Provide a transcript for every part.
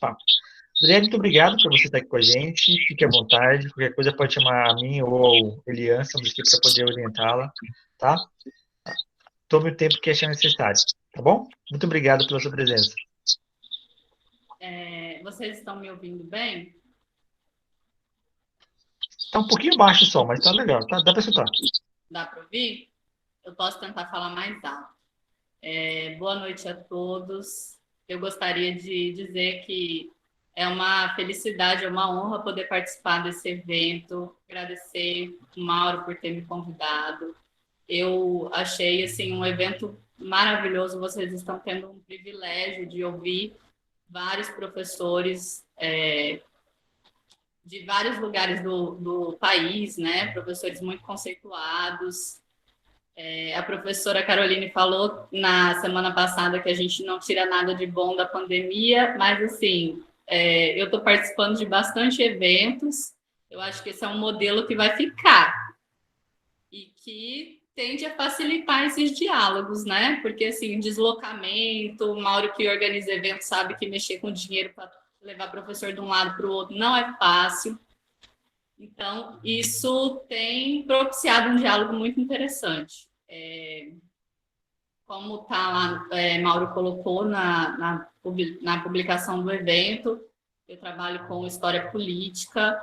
papo. Adriane, muito obrigado por você estar aqui com a gente. Fique à vontade. Qualquer coisa pode chamar a mim ou ao Elian, estamos aqui para poder orientá-la, tá? Tome o tempo que achar necessário, tá bom? Muito obrigado pela sua presença. Vocês estão me ouvindo bem? Está um pouquinho baixo o som, mas está legal, tá? Dá para escutar. Dá para ouvir? Eu posso tentar falar mais alto. Boa noite a todos. Eu gostaria de dizer que é uma felicidade, é uma honra poder participar desse evento. Agradecer o Mauro por ter me convidado. Eu achei assim um evento maravilhoso. Vocês estão tendo um privilégio de ouvir vários professores de vários lugares do país, né? Professores muito conceituados. A professora Caroline falou na semana passada que a gente não tira nada de bom da pandemia, mas assim, eu estou participando de bastante eventos. Eu acho que esse é um modelo que vai ficar e que tende a facilitar esses diálogos, né? Porque assim, deslocamento, o Mauro que organiza eventos sabe que mexer com dinheiro para levar professor de um lado para o outro não é fácil. Então, isso tem propiciado um diálogo muito interessante. Como está lá, Mauro colocou na publicação do evento, eu trabalho com história política,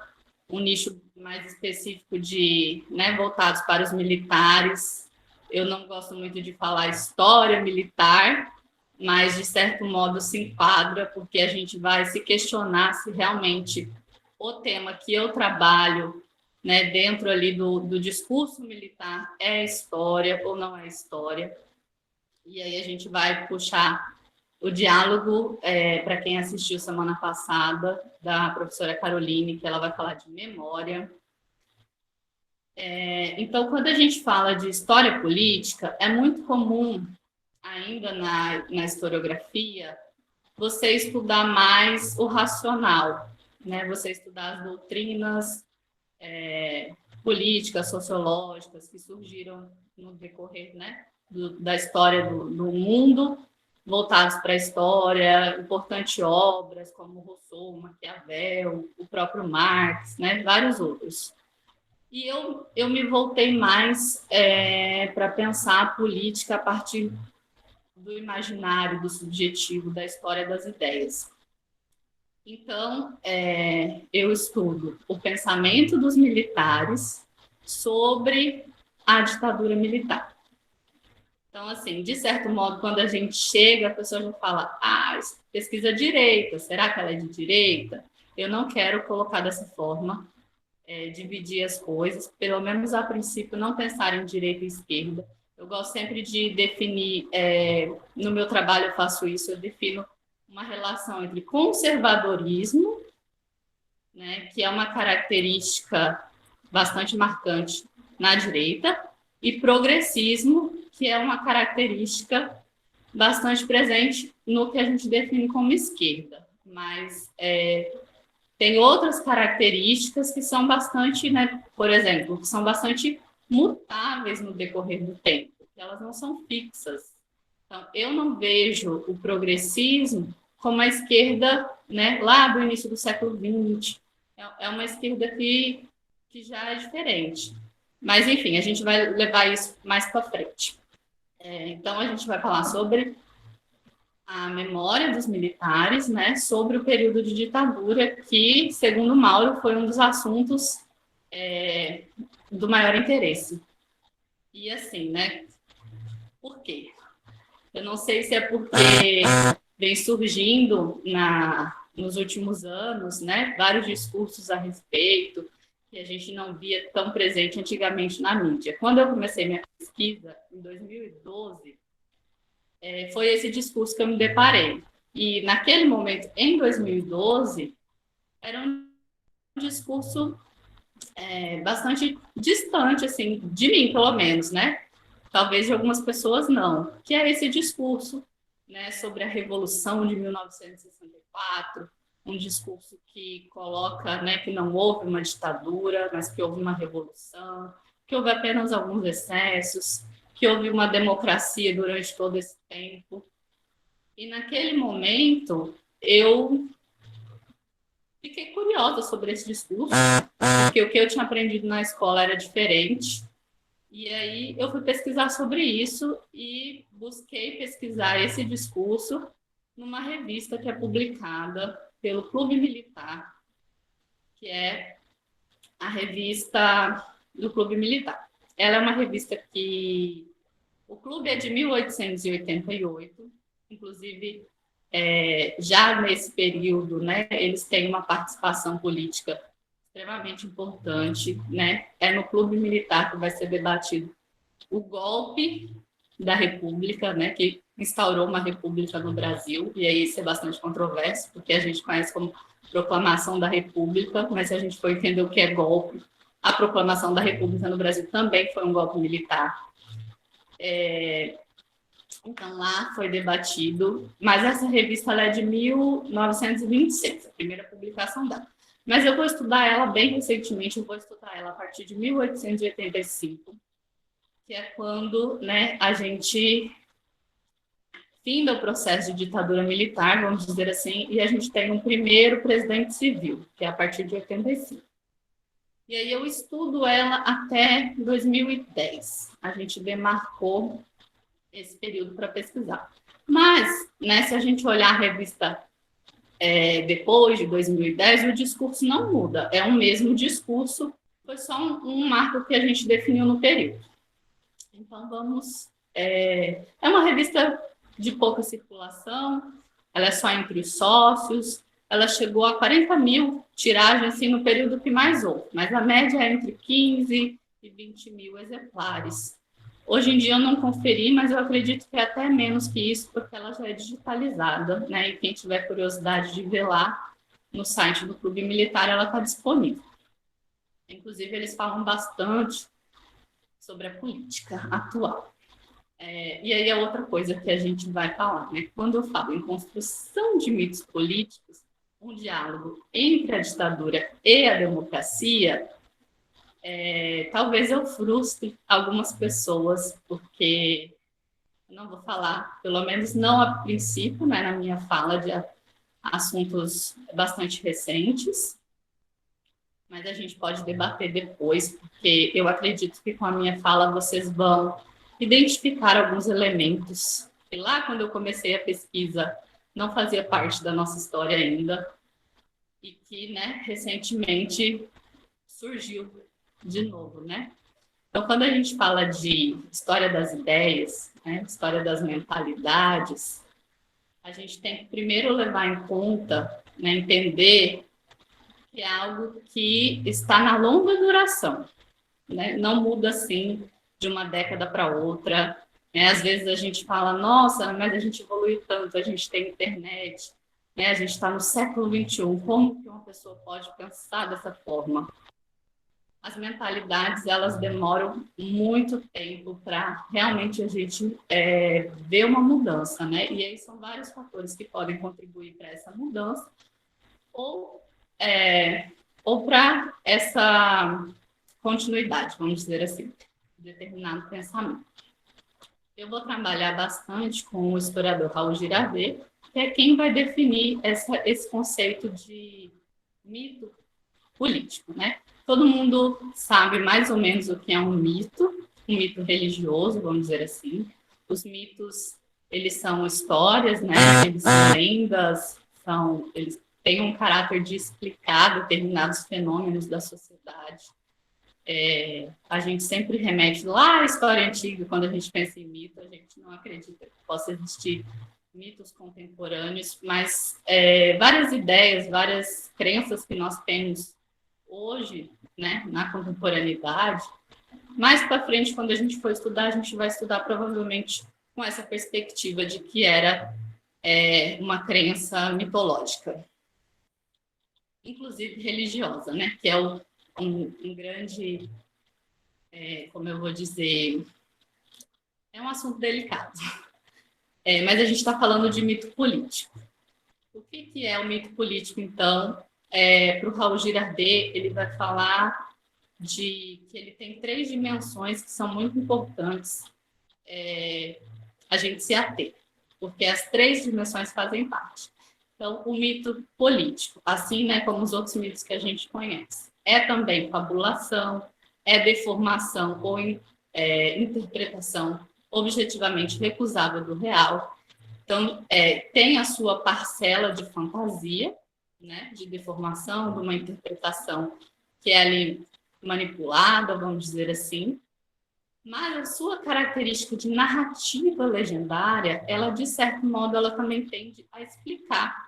um nicho mais específico de, né, voltados para os militares. Eu não gosto muito de falar história militar, mas de certo modo se enquadra, porque a gente vai se questionar se realmente o tema que eu trabalho, né, dentro ali do discurso militar é história ou não é história. E aí a gente vai puxar o diálogo para quem assistiu semana passada, da professora Caroline, que ela vai falar de memória. Então, quando a gente fala de história política, é muito comum, ainda na historiografia, você estudar mais o racional, né? Você estudar as doutrinas políticas, sociológicas que surgiram no decorrer, né, da história do mundo, voltados para a história, importantes obras como Rousseau, Maquiavel, o próprio Marx, né, vários outros. E eu me voltei mais para pensar a política a partir do imaginário, do subjetivo, da história das ideias. Então, eu estudo o pensamento dos militares sobre a ditadura militar. Então, assim, de certo modo, quando a gente chega, a pessoa já fala, pesquisa direita, será que ela é de direita? Eu não quero colocar dessa forma, dividir as coisas, pelo menos a princípio, não pensar em direita e esquerda. Eu gosto sempre de definir, no meu trabalho eu faço isso, eu defino uma relação entre conservadorismo, né, que é uma característica bastante marcante na direita, e progressismo, que é uma característica bastante presente no que a gente define como esquerda. Mas tem outras características que são bastante, né, por exemplo, que são bastante mutáveis no decorrer do tempo, que elas não são fixas. Então, eu não vejo o progressismo como a esquerda, né, lá do início do século XX. É uma esquerda que já é diferente. Mas, enfim, a gente vai levar isso mais para frente. Então, a gente vai falar sobre a memória dos militares, né, sobre o período de ditadura, que, segundo Mauro, foi um dos assuntos do maior interesse. E assim, né, por quê? Eu não sei se é porque vem surgindo nos últimos anos, né, vários discursos a respeito que a gente não via tão presente antigamente na mídia. Quando eu comecei minha pesquisa, em 2012, foi esse discurso que eu me deparei. E naquele momento, em 2012, era um discurso bastante distante, assim, de mim, pelo menos, né? Talvez de algumas pessoas não, que é esse discurso, né, sobre a Revolução de 1964, um discurso que coloca, né, que não houve uma ditadura, mas que houve uma revolução, que houve apenas alguns excessos, que houve uma democracia durante todo esse tempo. E naquele momento, eu fiquei curiosa sobre esse discurso, porque o que eu tinha aprendido na escola era diferente. E aí eu fui pesquisar sobre isso e busquei pesquisar esse discurso numa revista que é publicada pelo Clube Militar, que é a revista do Clube Militar. Ela é uma revista que... O clube é de 1888, inclusive, já nesse período, né, eles têm uma participação política extremamente importante, né? É no Clube Militar que vai ser debatido o golpe da República, né, que instaurou uma república no Brasil, e aí isso é bastante controverso, porque a gente conhece como proclamação da República, mas se a gente for entender o que é golpe, a proclamação da República no Brasil também foi um golpe militar. Então, lá foi debatido, mas essa revista ela é de 1926, a primeira publicação dela. Mas eu vou estudar ela bem recentemente, eu vou estudar ela a partir de 1885, que é quando, né, a gente finda o processo de ditadura militar, vamos dizer assim, e a gente tem um primeiro presidente civil, que é a partir de 85. E aí eu estudo ela até 2010. A gente demarcou esse período para pesquisar. Mas, né, se a gente olhar a revista depois de 2010, o discurso não muda. É o mesmo discurso, foi só um marco que a gente definiu no período. Então, vamos... É uma revista de pouca circulação, ela é só entre os sócios, ela chegou a 40 mil tiragens assim, no período que mais houve, mas a média é entre 15 e 20 mil exemplares. Hoje em dia eu não conferi, mas eu acredito que é até menos que isso, porque ela já é digitalizada, né? E quem tiver curiosidade de ver lá, no site do Clube Militar, ela está disponível. Inclusive, eles falam bastante sobre a política atual. E aí é outra coisa que a gente vai falar, né? Quando eu falo em construção de mitos políticos, um diálogo entre a ditadura e a democracia, talvez eu frustre algumas pessoas, porque não vou falar, pelo menos não a princípio, né, na minha fala de assuntos bastante recentes, mas a gente pode debater depois, porque eu acredito que com a minha fala vocês vão identificar alguns elementos que lá, quando eu comecei a pesquisa, não fazia parte da nossa história ainda, e que, né, recentemente surgiu de novo, né? Então, quando a gente fala de história das ideias, né, história das mentalidades, a gente tem que primeiro levar em conta, né, entender que é algo que está na longa duração, né? Não muda assim de uma década para outra. Né? Às vezes a gente fala, nossa, mas a gente evoluiu tanto, a gente tem internet, né? A gente está no século XXI, como que uma pessoa pode pensar dessa forma? As mentalidades, elas demoram muito tempo para realmente a gente ver uma mudança, né? E aí são vários fatores que podem contribuir para essa mudança, ou para essa continuidade, vamos dizer assim, de determinado pensamento. Eu vou trabalhar bastante com o historiador Raul Girardet, que é quem vai definir esse conceito de mito político, né? Todo mundo sabe mais ou menos o que é um mito religioso, vamos dizer assim. Os mitos, eles são histórias, né? Eles são lendas, eles têm um caráter de explicar determinados fenômenos da sociedade. A gente sempre remete lá à história antiga, quando a gente pensa em mito, a gente não acredita que possa existir mitos contemporâneos, mas várias ideias, várias crenças que nós temos hoje, né, na contemporaneidade, mais para frente, quando a gente for estudar, a gente vai estudar provavelmente com essa perspectiva de que era uma crença mitológica, inclusive religiosa, né, que é um grande, como eu vou dizer, é um assunto delicado, mas a gente está falando de mito político. O que é o mito político, então? Para o Raul Girardet, ele vai falar que ele tem 3 dimensões que são muito importantes a gente se ater, porque as 3 dimensões fazem parte. Então, o mito político, assim, né, como os outros mitos que a gente conhece, é também fabulação, é deformação ou interpretação objetivamente recusável do real. Então, tem a sua parcela de fantasia, né, de deformação, de uma interpretação que é ali manipulada, vamos dizer assim, mas a sua característica de narrativa legendária, ela, de certo modo, ela também tende a explicar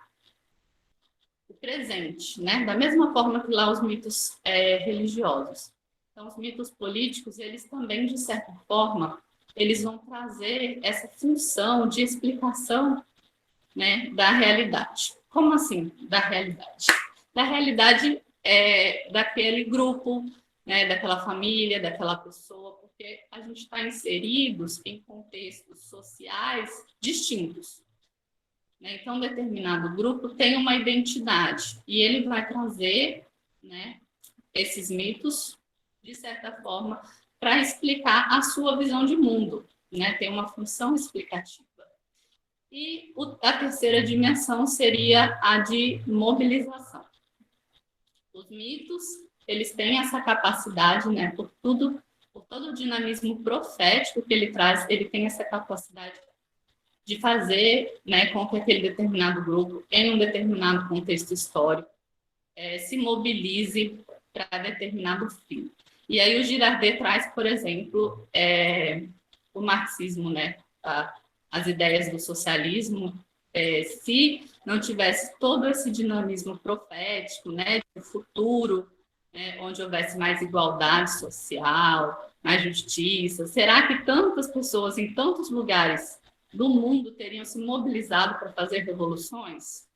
o presente, né? Da mesma forma que lá os mitos religiosos. Então, os mitos políticos, eles também, de certa forma, eles vão trazer essa função de explicação, né, da realidade. Como assim, da realidade? Da realidade daquele grupo, né, daquela família, daquela pessoa, porque a gente está inseridos em contextos sociais distintos. Né? Então, um determinado grupo tem uma identidade e ele vai trazer, né, esses mitos, de certa forma, para explicar a sua visão de mundo, né? Tem uma função explicativa. E a terceira dimensão seria a de mobilização. Os mitos, eles têm essa capacidade, né, por todo o dinamismo profético que ele traz, ele tem essa capacidade de fazer, né, com que aquele determinado grupo, em um determinado contexto histórico, se mobilize para determinado fim. E aí o Girardet traz, por exemplo, o marxismo, né, as ideias do socialismo, se não tivesse todo esse dinamismo profético, né, de futuro, né, onde houvesse mais igualdade social, mais justiça, será que tantas pessoas em tantos lugares do mundo teriam se mobilizado para fazer revoluções?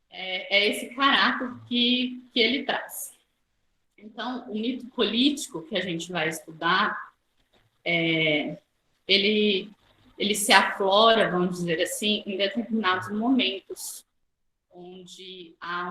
É esse caráter que ele traz. Então, o mito político que a gente vai estudar, ele se aflora, vamos dizer assim, em determinados momentos, onde há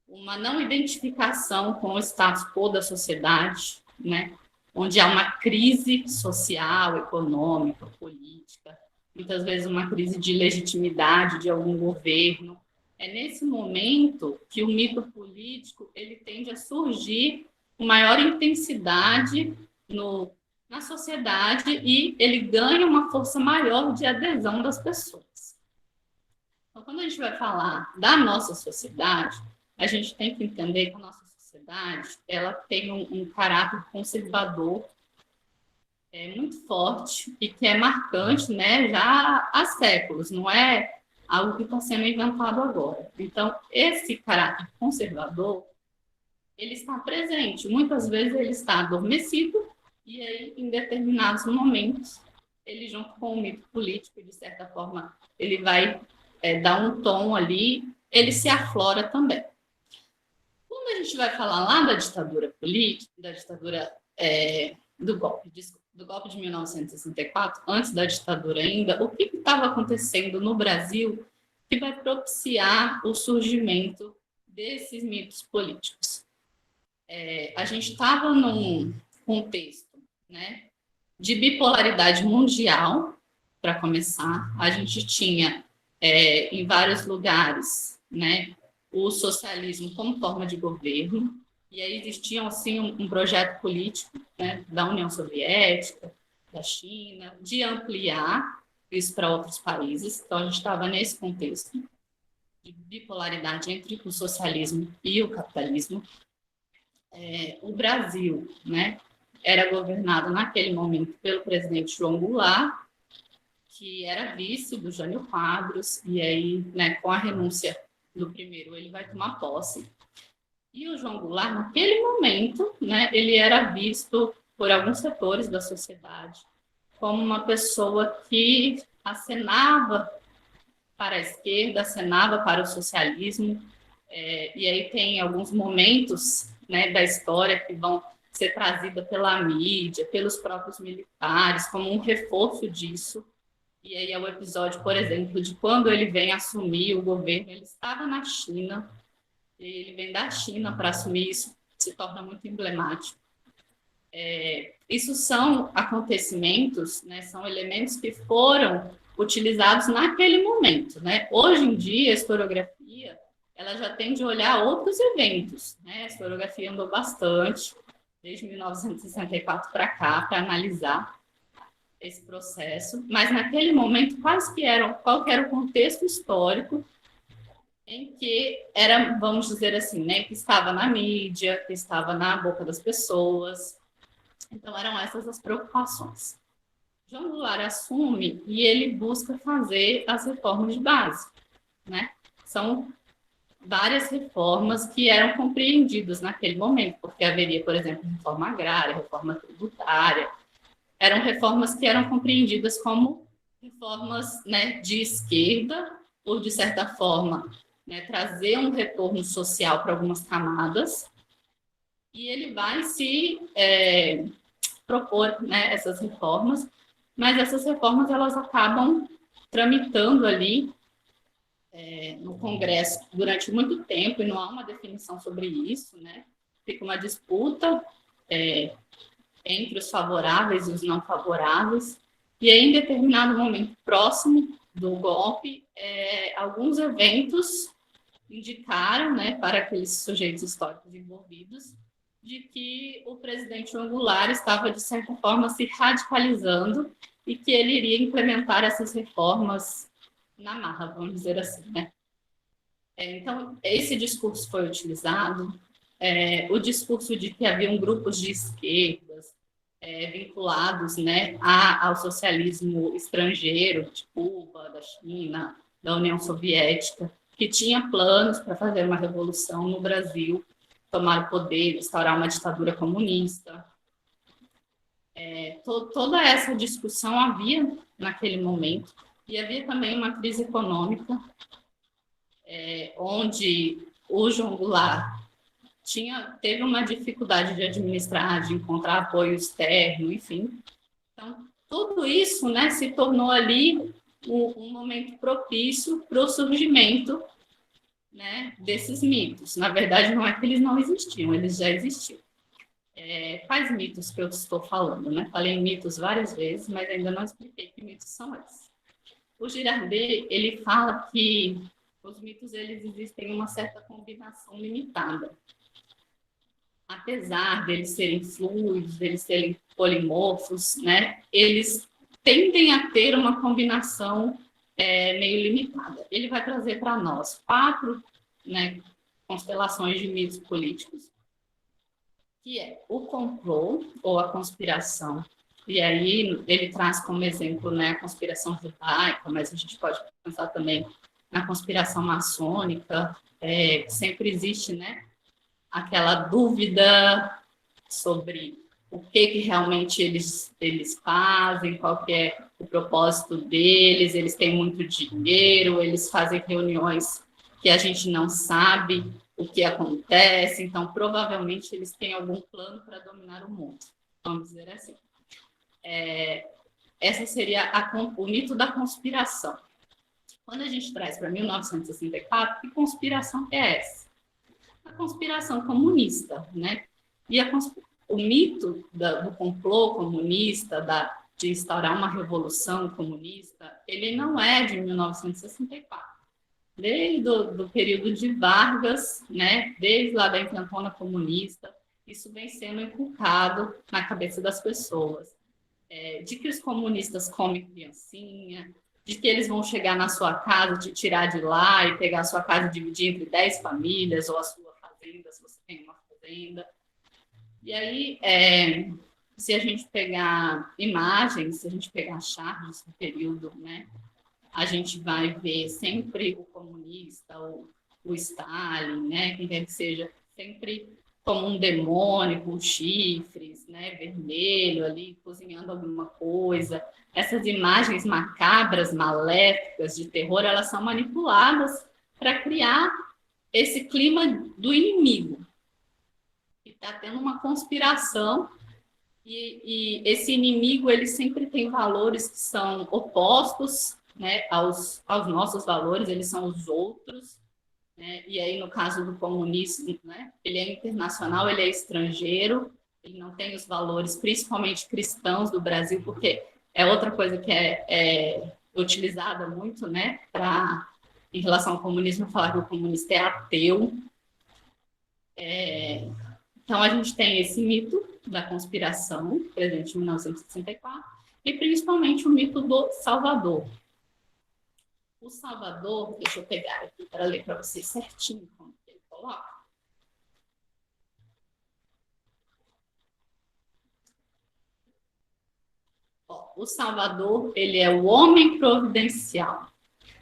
uma não identificação com o status quo da sociedade, né? Onde há uma crise social, econômica, política, muitas vezes uma crise de legitimidade de algum governo. É nesse momento que o mito político ele tende a surgir com maior intensidade na sociedade e ele ganha uma força maior de adesão das pessoas. Então, quando a gente vai falar da nossa sociedade, a gente tem que entender que a nossa sociedade ela tem um caráter conservador muito forte e que é marcante, né, já há séculos, não é algo que está sendo inventado agora. Então, esse caráter conservador, ele está presente. Muitas vezes ele está adormecido e aí, em determinados momentos, ele, junto com o mito político, de certa forma, ele vai dar um tom ali, ele se aflora também. Quando a gente vai falar lá da ditadura política, da ditadura do golpe de 1964, antes da ditadura ainda, o que estava acontecendo no Brasil que vai propiciar o surgimento desses mitos políticos? A gente estava num contexto, né, de bipolaridade mundial, para começar. A gente tinha, em vários lugares, né, o socialismo como forma de governo, e aí existia, assim, um projeto político, né, da União Soviética, da China, de ampliar isso para outros países. Então, a gente estava nesse contexto de bipolaridade entre o socialismo e o capitalismo. O Brasil, né, era governado naquele momento pelo presidente João Goulart, que era vice do Jânio Quadros, e aí, né, com a renúncia do primeiro, ele vai tomar posse. E o João Goulart, naquele momento, né, ele era visto por alguns setores da sociedade como uma pessoa que acenava para a esquerda, acenava para o socialismo, e aí tem alguns momentos, né, da história que vão ser trazidos pela mídia, pelos próprios militares, como um reforço disso. E aí é o episódio, por exemplo, de quando ele vem assumir o governo, ele estava na China, e ele vem da China para assumir isso, se torna muito emblemático. Isso são acontecimentos, né, são elementos que foram utilizados naquele momento, né? Hoje em dia, a historiografia, ela já tende a olhar outros eventos, né? A historiografia andou bastante, desde 1964 para cá, para analisar esse processo, mas naquele momento, qual que era o contexto histórico em que era, vamos dizer assim, né, que estava na mídia, que estava na boca das pessoas. Então, eram essas as preocupações. João Goulart assume e ele busca fazer as reformas de base, né? São várias reformas que eram compreendidas naquele momento, porque haveria, por exemplo, reforma agrária, reforma tributária, eram reformas que eram compreendidas como reformas, né, de esquerda, por, de certa forma, né, trazer um retorno social para algumas camadas, e ele vai se propor, né, essas reformas, mas essas reformas elas acabam tramitando ali no Congresso durante muito tempo, e não há uma definição sobre isso, né? Fica uma disputa entre os favoráveis e os não favoráveis, e aí, em determinado momento próximo do golpe, alguns eventos indicaram, né, para aqueles sujeitos históricos envolvidos, de que o presidente João Goulart estava, de certa forma, se radicalizando e que ele iria implementar essas reformas na marra, vamos dizer assim, né? Então, esse discurso foi utilizado, o discurso de que haviam grupos de esquerdas vinculados, né, ao socialismo estrangeiro, de Cuba, da China, da União Soviética, que tinha planos para fazer uma revolução no Brasil, tomar o poder, instaurar uma ditadura comunista. Toda essa discussão havia naquele momento, e havia também uma crise econômica, onde o João Goulart teve uma dificuldade de administrar, de encontrar apoio externo, enfim. Então, tudo isso, né, se tornou ali um momento propício para o surgimento, né, desses mitos. Na verdade, não é que eles não existiam, eles já existiam. Quais mitos que eu estou falando, né? Falei em mitos várias vezes, mas ainda não expliquei que mitos são esses. O Girardet, ele fala que os mitos, eles existem em uma certa combinação limitada. Apesar deles serem fluidos, deles serem polimorfos, né? Eles tendem a ter uma combinação meio limitada. Ele vai trazer para nós 4, né, constelações de mitos políticos, que é o complô ou a conspiração. E aí ele traz como exemplo, né, a conspiração judaica, mas a gente pode pensar também na conspiração maçônica, sempre existe, né, aquela dúvida sobre o que realmente eles fazem, qual que é o propósito deles, eles têm muito dinheiro, eles fazem reuniões que a gente não sabe o que acontece, então provavelmente eles têm algum plano para dominar o mundo, vamos dizer assim. Essa seria o mito da conspiração. Quando a gente traz para 1964, que conspiração é essa? A conspiração comunista, né? E o mito do complô comunista, de instaurar uma revolução comunista, ele não é de 1964. Desde o período de Vargas, né? Desde lá da intentona comunista, isso vem sendo inculcado na cabeça das pessoas. De que os comunistas comem criancinha, de que eles vão chegar na sua casa, te tirar de lá e pegar a sua casa e dividir entre 10 famílias, ou a sua fazenda, se você tem uma fazenda. E aí, se a gente pegar imagens, se a gente pegar charges do período, né, a gente vai ver sempre o comunista, o Stalin, né, quem quer que seja, sempre como um demônio com chifres, né, vermelho ali, cozinhando alguma coisa. Essas imagens macabras, maléficas, de terror, elas são manipuladas para criar esse clima do inimigo. E está tendo uma conspiração, e esse inimigo, ele sempre tem valores que são opostos, né, aos nossos valores, eles são os outros. E aí, no caso do comunismo, né, ele é internacional, ele é estrangeiro, ele não tem os valores, principalmente cristãos do Brasil, porque é outra coisa que é utilizada muito, né, em relação ao comunismo, falar que o comunista é ateu. Então, a gente tem esse mito da conspiração, presente em 1964, e principalmente o mito do Salvador. O Salvador, deixa eu pegar aqui para ler para vocês certinho como ele coloca. O Salvador, ele é o homem providencial.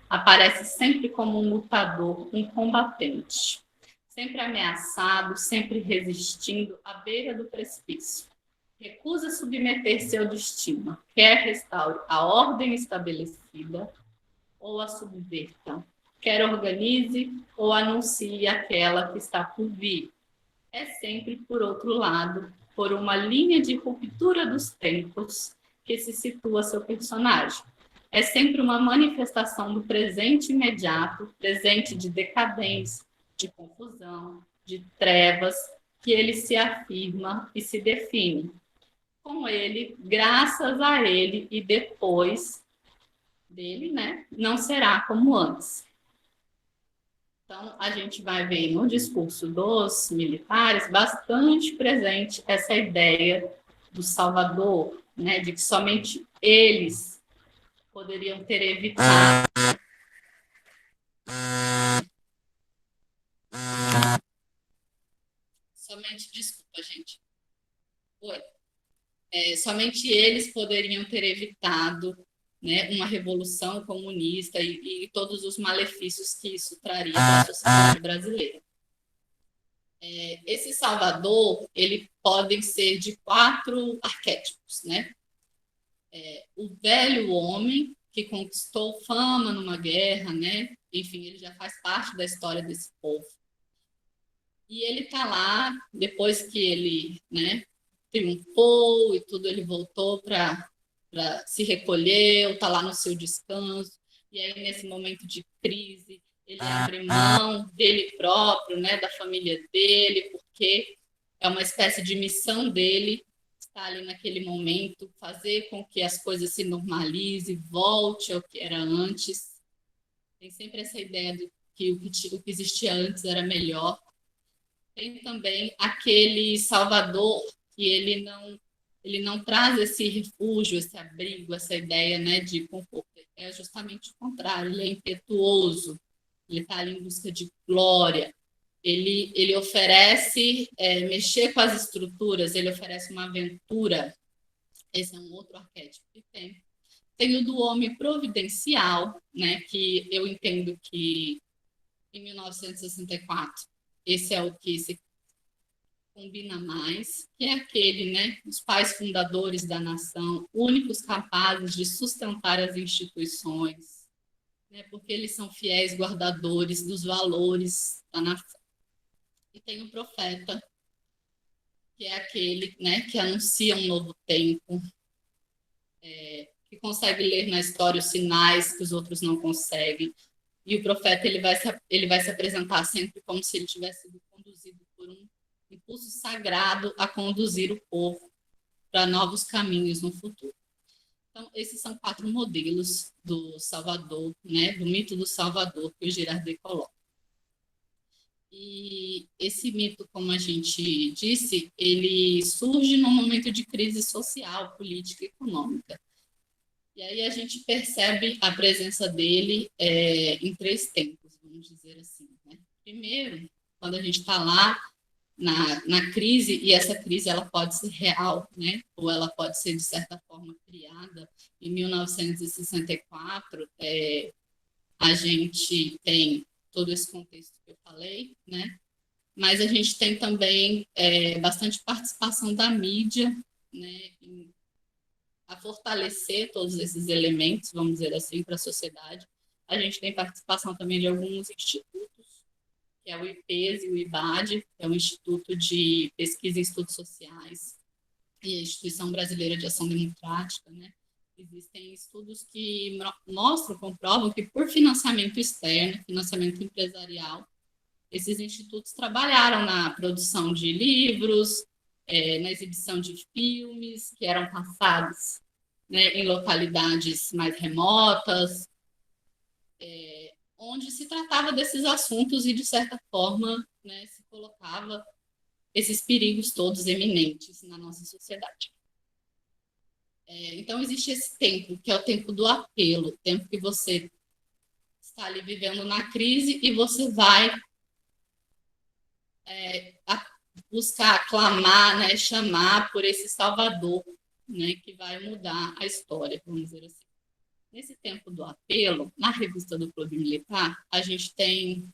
Aparece sempre como um lutador, um combatente. Sempre ameaçado, sempre resistindo à beira do precipício. Recusa submeter seu destino. Quer restaure a ordem estabelecida ou a subverta. Quer organize ou anuncie aquela que está por vir. É sempre, por outro lado, por uma linha de ruptura dos tempos que se situa seu personagem. É sempre uma manifestação do presente imediato, presente de decadência, de confusão, de trevas, que ele se afirma e se define. Com ele, graças a ele e depois dele, né, não será como antes. Então, a gente vai ver no discurso dos militares bastante presente essa ideia do Salvador, né, de que somente eles poderiam ter evitado. Desculpa, gente. Somente eles poderiam ter evitado, né, uma revolução comunista e todos os malefícios que isso traria para a sociedade brasileira. Esse Salvador, ele podem ser de 4 arquétipos, né? O velho homem que conquistou fama numa guerra, né? Enfim, ele já faz parte da história desse povo. E ele está lá, depois que ele, né, triunfou e tudo, ele voltou para se recolher, está lá no seu descanso. E aí, nesse momento de crise, ele abre mão dele próprio, né, da família dele, porque é uma espécie de missão dele estar ali naquele momento, fazer com que as coisas se normalizem, volte ao que era antes. Tem sempre essa ideia de que o que existia antes era melhor. Tem também aquele Salvador que ele não traz esse refúgio, esse abrigo, essa ideia, né, de conforto. É justamente o contrário, ele é impetuoso, ele está ali em busca de glória, ele oferece mexer com as estruturas, ele oferece uma aventura. Esse é um outro arquétipo que tem. Tem o do homem providencial, né, que eu entendo que em 1964 esse é o que se combina mais, que é aquele, né, os pais fundadores da nação, únicos capazes de sustentar as instituições, né, porque eles são fiéis guardadores dos valores da nação. E tem o profeta, que é aquele, né, que anuncia um novo tempo, que consegue ler na história os sinais que os outros não conseguem. E o profeta ele vai se apresentar sempre como se ele tivesse sido conduzido por um impulso sagrado a conduzir o povo para novos caminhos no futuro. Então, esses são 4 modelos do Salvador, né, do mito do Salvador que o Girardet coloca. E esse mito, como a gente disse, ele surge num momento de crise social, política e econômica. E aí a gente percebe a presença dele em 3 tempos, vamos dizer assim, né? Primeiro, quando a gente está lá na crise, e essa crise ela pode ser real, né? Ou ela pode ser, de certa forma, criada. Em 1964, a gente tem todo esse contexto que eu falei, né? Mas a gente tem também bastante participação da mídia, né? A fortalecer todos esses elementos, vamos dizer assim, para a sociedade. A gente tem participação também de alguns institutos, que é o IPES e o IBAD, que é o Instituto de Pesquisa em Estudos Sociais, e a Instituição Brasileira de Ação Democrática, né? Existem estudos que mostram, comprovam que por financiamento externo, financiamento empresarial, esses institutos trabalharam na produção de livros, na exibição de filmes que eram passados né, em localidades mais remotas, onde se tratava desses assuntos e, de certa forma, né, se colocava esses perigos todos eminentes na nossa sociedade. Então, existe esse tempo, que é o tempo do apelo, o tempo que você está ali vivendo na crise e você vai buscar, clamar, né, chamar por esse Salvador, né, que vai mudar a história, vamos dizer assim. Nesse tempo do apelo, na revista do Clube Militar, a gente tem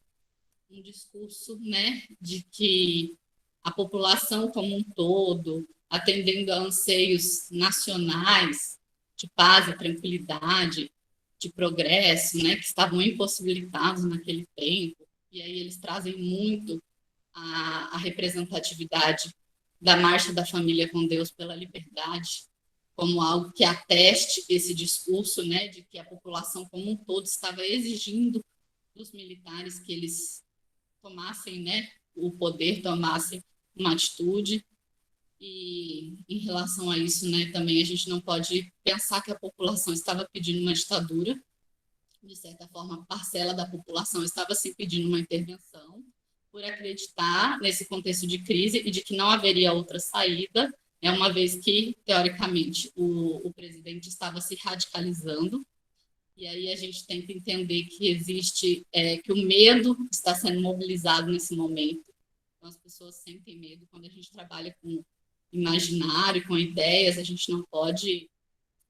um discurso, né, de que a população como um todo, atendendo a anseios nacionais de paz e tranquilidade, de progresso, né, que estavam impossibilitados naquele tempo, e aí eles trazem muito a representatividade da Marcha da Família com Deus pela Liberdade, como algo que ateste esse discurso, né, de que a população como um todo estava exigindo dos militares que eles tomassem, né, o poder, tomassem uma atitude. E em relação a isso, né, também a gente não pode pensar que a população estava pedindo uma ditadura. De certa forma, parcela da população estava se pedindo uma intervenção por acreditar nesse contexto de crise e de que não haveria outra saída, uma vez que, teoricamente, o presidente estava se radicalizando. E aí a gente tem que entender que existe, que o medo está sendo mobilizado nesse momento. Então, as pessoas sentem medo. Quando a gente trabalha com imaginário, com ideias, a gente não pode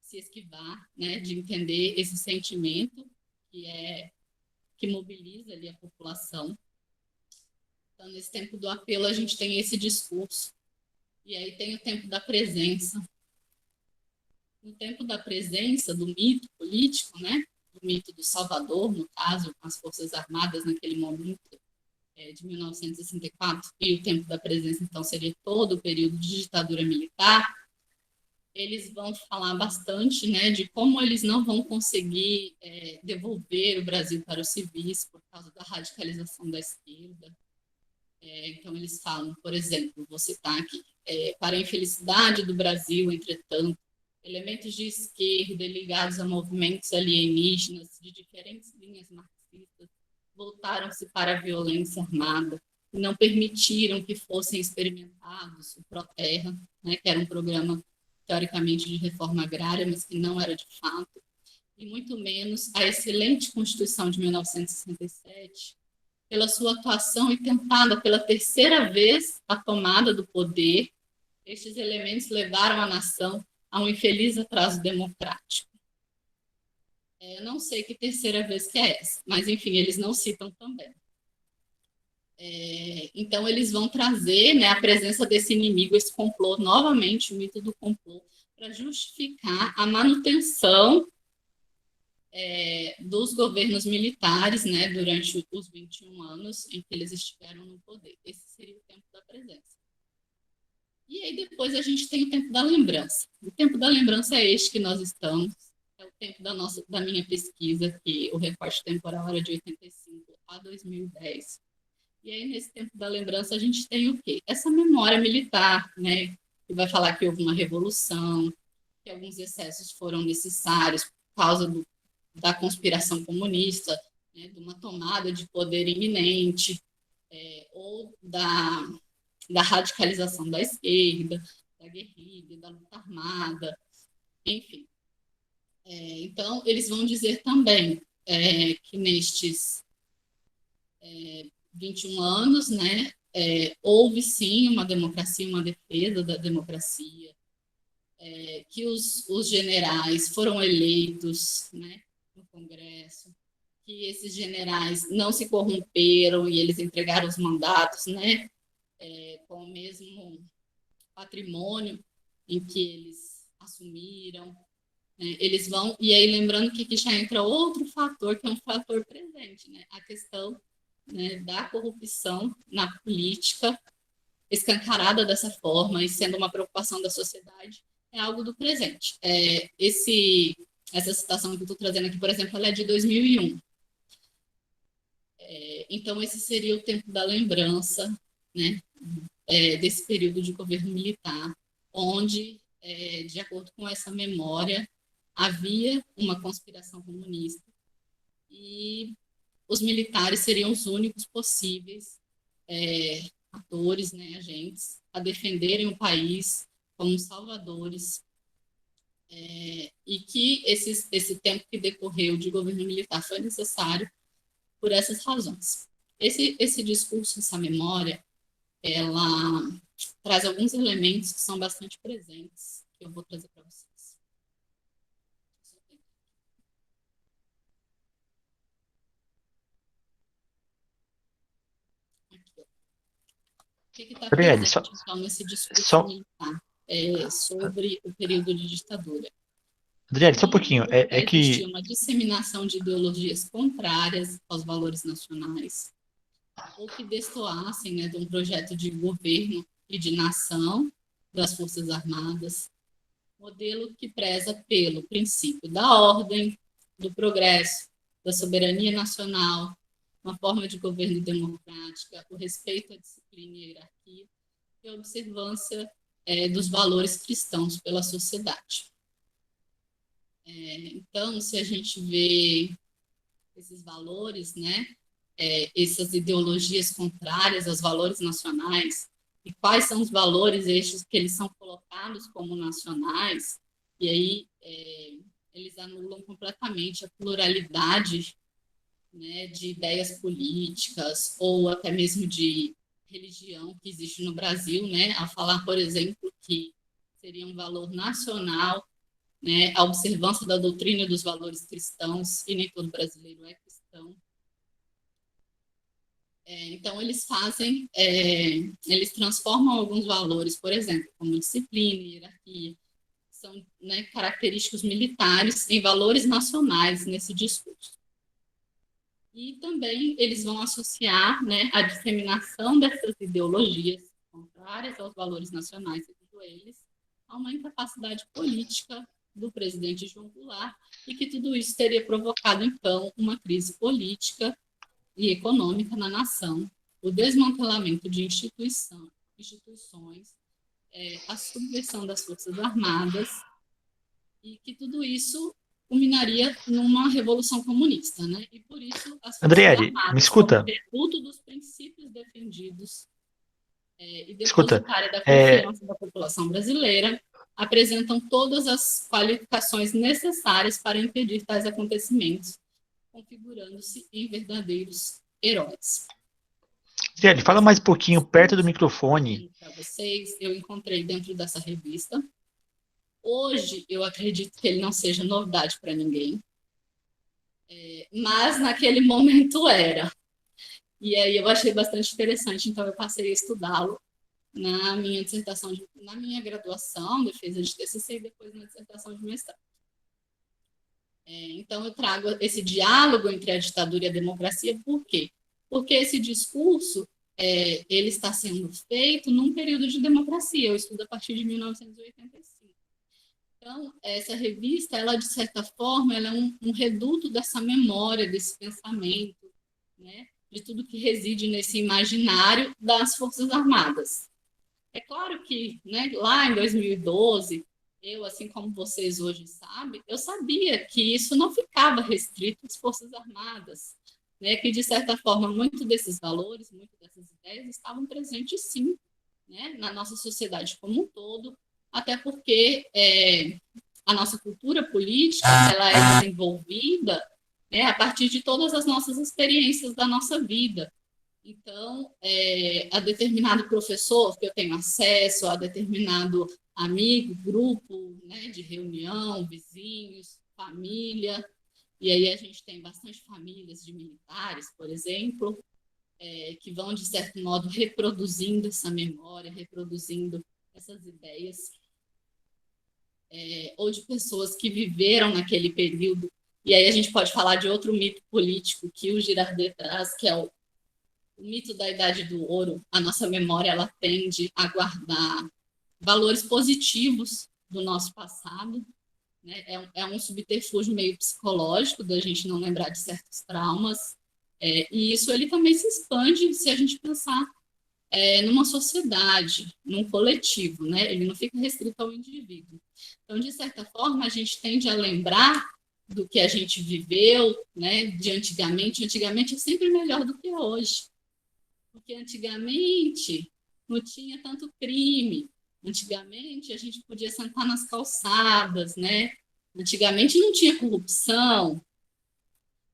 se esquivar, né, de entender esse sentimento que mobiliza ali a população. Então, nesse tempo do apelo, a gente tem esse discurso. E aí tem o tempo da presença. No tempo da presença do mito político, né, do mito do Salvador, no caso, com as Forças Armadas naquele momento, de 1964, e o tempo da presença, então, seria todo o período de ditadura militar, eles vão falar bastante, né, de como eles não vão conseguir devolver o Brasil para os civis por causa da radicalização da esquerda. Então, eles falam, por exemplo, vou citar aqui, para a infelicidade do Brasil, entretanto, elementos de esquerda ligados a movimentos alienígenas de diferentes linhas marxistas voltaram-se para a violência armada e não permitiram que fossem experimentados o Proterra, né, que era um programa teoricamente de reforma agrária, mas que não era de fato, e muito menos a excelente Constituição de 1967, pela sua atuação e tentada pela terceira vez a tomada do poder, estes elementos levaram a nação a um infeliz atraso democrático. Eu não sei que terceira vez que é essa, mas, enfim, eles não citam também. Então, eles vão trazer, né, a presença desse inimigo, esse complô, novamente, o mito do complô, para justificar a manutenção dos governos militares, né, durante os 21 anos em que eles estiveram no poder. Esse seria o tempo da presença. E aí depois a gente tem o tempo da lembrança. O tempo da lembrança é este que nós estamos, é o tempo da minha pesquisa, que o recorte temporal era de 85 a 2010. E aí, nesse tempo da lembrança, a gente tem o quê? Essa memória militar, né, que vai falar que houve uma revolução, que alguns excessos foram necessários por causa da conspiração comunista, né, de uma tomada de poder iminente, ou da radicalização da esquerda, da guerrilha, da luta armada, enfim. Então, eles vão dizer também que nestes 21 anos, né, houve sim uma democracia, uma defesa da democracia, que os generais foram eleitos, né, no Congresso, que esses generais não se corromperam e eles entregaram os mandatos, né, com o mesmo patrimônio em que eles assumiram. Eles vão, e aí lembrando que aqui já entra outro fator, que é um fator presente, né, a questão, né, da corrupção na política, escancarada dessa forma e sendo uma preocupação da sociedade, é algo do presente. Essa citação que eu estou trazendo aqui, por exemplo, ela é de 2001. Então, esse seria o tempo da lembrança, né, desse período de governo militar, onde de acordo com essa memória, havia uma conspiração comunista e os militares seriam os únicos possíveis atores, né, agentes, a defenderem o país como salvadores, e que esse tempo que decorreu de governo militar foi necessário por essas razões. Esse discurso, essa memória, ela traz alguns elementos que são bastante presentes, que eu vou trazer para vocês. O que está presente, então, nesse discurso militar sobre o período de ditadura? Adriane, só um pouquinho. Existia uma disseminação de ideologias contrárias aos valores nacionais, ou que destoassem, né, de um projeto de governo e de nação das Forças Armadas, modelo que preza pelo princípio da ordem, do progresso, da soberania nacional, uma forma de governo democrática, o respeito à disciplina e à hierarquia e a observância dos valores cristãos pela sociedade. Então, se a gente vê esses valores, né, essas ideologias contrárias aos valores nacionais, e quais são os valores estes que eles são colocados como nacionais, e aí eles anulam completamente a pluralidade, né, de ideias políticas ou até mesmo de religião que existe no Brasil, né, a falar, por exemplo, que seria um valor nacional, né, a observância da doutrina dos valores cristãos, e nem todo brasileiro é cristão. Então, eles fazem, eles transformam alguns valores, por exemplo, como disciplina, hierarquia, são, né, característicos militares em valores nacionais nesse discurso. E também eles vão associar, né, a disseminação dessas ideologias contrárias aos valores nacionais, segundo eles, a uma incapacidade política do presidente João Goulart, e que tudo isso teria provocado, então, uma crise política e econômica na nação, o desmantelamento de instituições, a subversão das Forças Armadas, e que tudo isso culminaria numa revolução comunista, né? E por isso as Forças Armadas, me escuta? como tributo dos princípios defendidos e depositária da confiança da população brasileira, apresentam todas as qualificações necessárias para impedir tais acontecimentos, configurando-se em verdadeiros heróis. Adriane, fala mais um pouquinho perto do microfone. Para vocês, eu encontrei dentro dessa revista. Hoje, eu acredito que ele não seja novidade para ninguém, mas naquele momento era. E aí eu achei bastante interessante, então eu passei a estudá-lo na minha dissertação, na minha graduação, defesa de TCC e depois na dissertação de mestrado. Então eu trago esse diálogo entre a ditadura e a democracia, por quê? Porque esse discurso ele está sendo feito num período de democracia, eu estudo a partir de 1985. Então, essa revista, ela, de certa forma, ela é um reduto dessa memória, desse pensamento, né, de tudo que reside nesse imaginário das Forças Armadas. É claro que, né, lá em 2012, eu, assim como vocês hoje sabem, eu sabia que isso não ficava restrito às Forças Armadas, né, que, de certa forma, muito desses valores, muitas dessas ideias estavam presentes, sim, né, na nossa sociedade como um todo, até porque a nossa cultura política ela é desenvolvida, né, a partir de todas as nossas experiências da nossa vida. Então, a determinado professor que eu tenho acesso, a determinado amigo, grupo, né, de reunião, vizinhos, família, e aí a gente tem bastante famílias de militares, por exemplo, que vão, de certo modo, reproduzindo essa memória, reproduzindo essas ideias, ou de pessoas que viveram naquele período. E aí a gente pode falar de outro mito político que o Girardet traz, que é o mito da Idade do Ouro. A nossa memória ela tende a guardar valores positivos do nosso passado, né? É um subterfúgio meio psicológico da gente não lembrar de certos traumas, e isso ele também se expande se a gente pensar numa sociedade, num coletivo, né? Ele não fica restrito ao indivíduo. Então, de certa forma, a gente tende a lembrar do que a gente viveu, né? De antigamente. Antigamente é sempre melhor do que hoje. Porque antigamente não tinha tanto crime. Antigamente a gente podia sentar nas calçadas, né? Antigamente não tinha corrupção.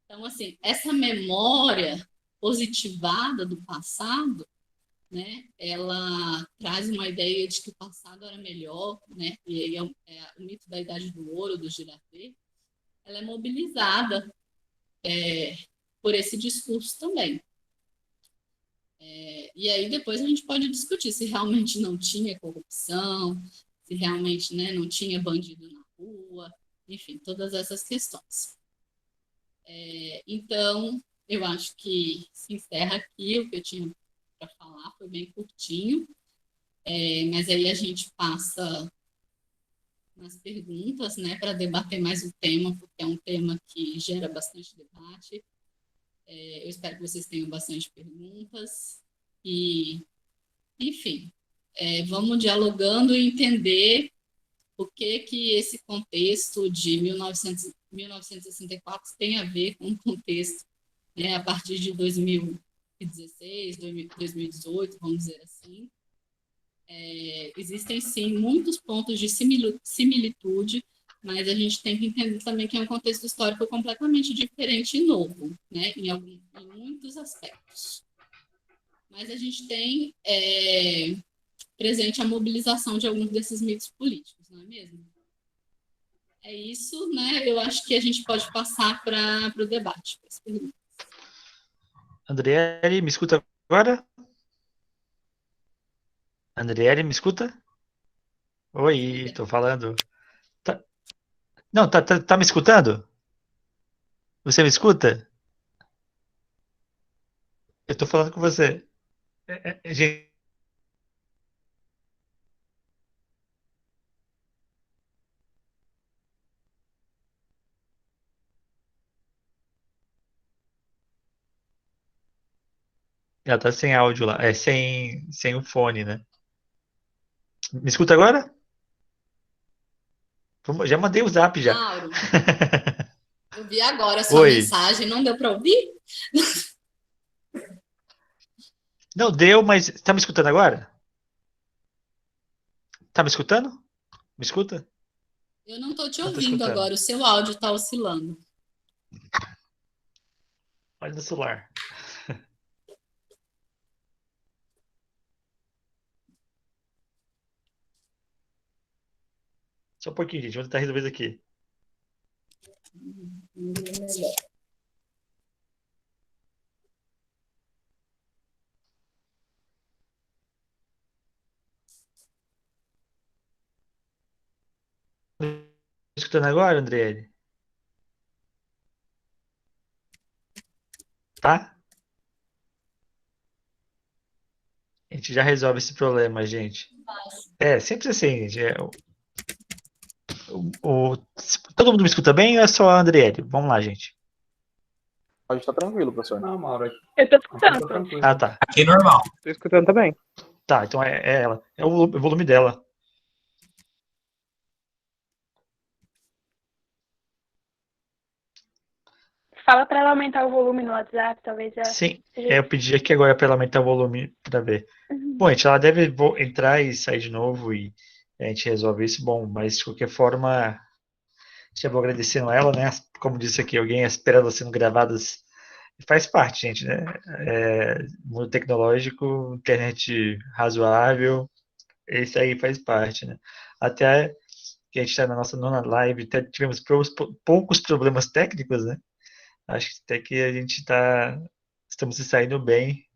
Então, assim, essa memória positivada do passado, né? Ela traz uma ideia de que o passado era melhor, né? E aí o mito da Idade do Ouro, do Girardot, ela é mobilizada por esse discurso também. E aí depois a gente pode discutir se realmente não tinha corrupção, se realmente, né, não tinha bandido na rua, enfim, todas essas questões. Então, eu acho que se encerra aqui o que eu tinha para falar, foi bem curtinho, mas aí a gente passa nas perguntas, né, para debater mais o tema, porque é um tema que gera bastante debate. Eu espero que vocês tenham bastante perguntas e, enfim, vamos dialogando e entender o que esse contexto de 1964 tem a ver com o contexto, né, a partir de 2016, 2018, vamos dizer assim. Existem, sim, muitos pontos de similitude, mas a gente tem que entender também que é um contexto histórico completamente diferente e novo, né, em muitos aspectos. Mas a gente tem presente a mobilização de alguns desses mitos políticos, não é mesmo? É isso, né? Eu acho que a gente pode passar para o debate. Andriele, me escuta agora? Andriele, me escuta? Oi, estou falando. Não, tá me escutando? Você me escuta? Eu estou falando com você. Gente, ela tá sem áudio lá. Sem o fone, né? Me escuta agora? Já mandei o zap já. Mauro, eu vi agora a sua Oi. mensagem, não deu para ouvir? Não deu, mas tá me escutando agora? Tá me escutando? Me escuta? Eu não estou te Não tô ouvindo escutando. agora, o seu áudio está oscilando. Olha no celular. Só um pouquinho, gente. Vou tentar resolver isso aqui. Tá me escutando agora, Andriele? Tá? A gente já resolve esse problema, gente. Sempre assim, gente. Todo mundo me escuta bem ou é só a Andriele? Vamos lá, gente. Pode estar tranquilo, professor. Não, Mauro, aqui Eu tô tá escutando. tranquilo. Ah, tá. Aqui é normal. Tô escutando também. Tá, então é ela. É o volume dela. Fala pra ela aumentar o volume no WhatsApp, talvez ela Sim, seja. eu pedi aqui agora para ela aumentar o volume para ver. Bom, gente, ela deve entrar e sair de novo e a gente resolve isso. Bom, mas de qualquer forma, já vou agradecendo ela, né? Como disse aqui alguém, as pérolas sendo gravadas faz parte, gente, né? Mundo tecnológico, internet razoável, isso aí faz parte, né? Até que a gente está na nossa nona live, até tivemos poucos problemas técnicos, né? Acho que até que a gente estamos se saindo bem,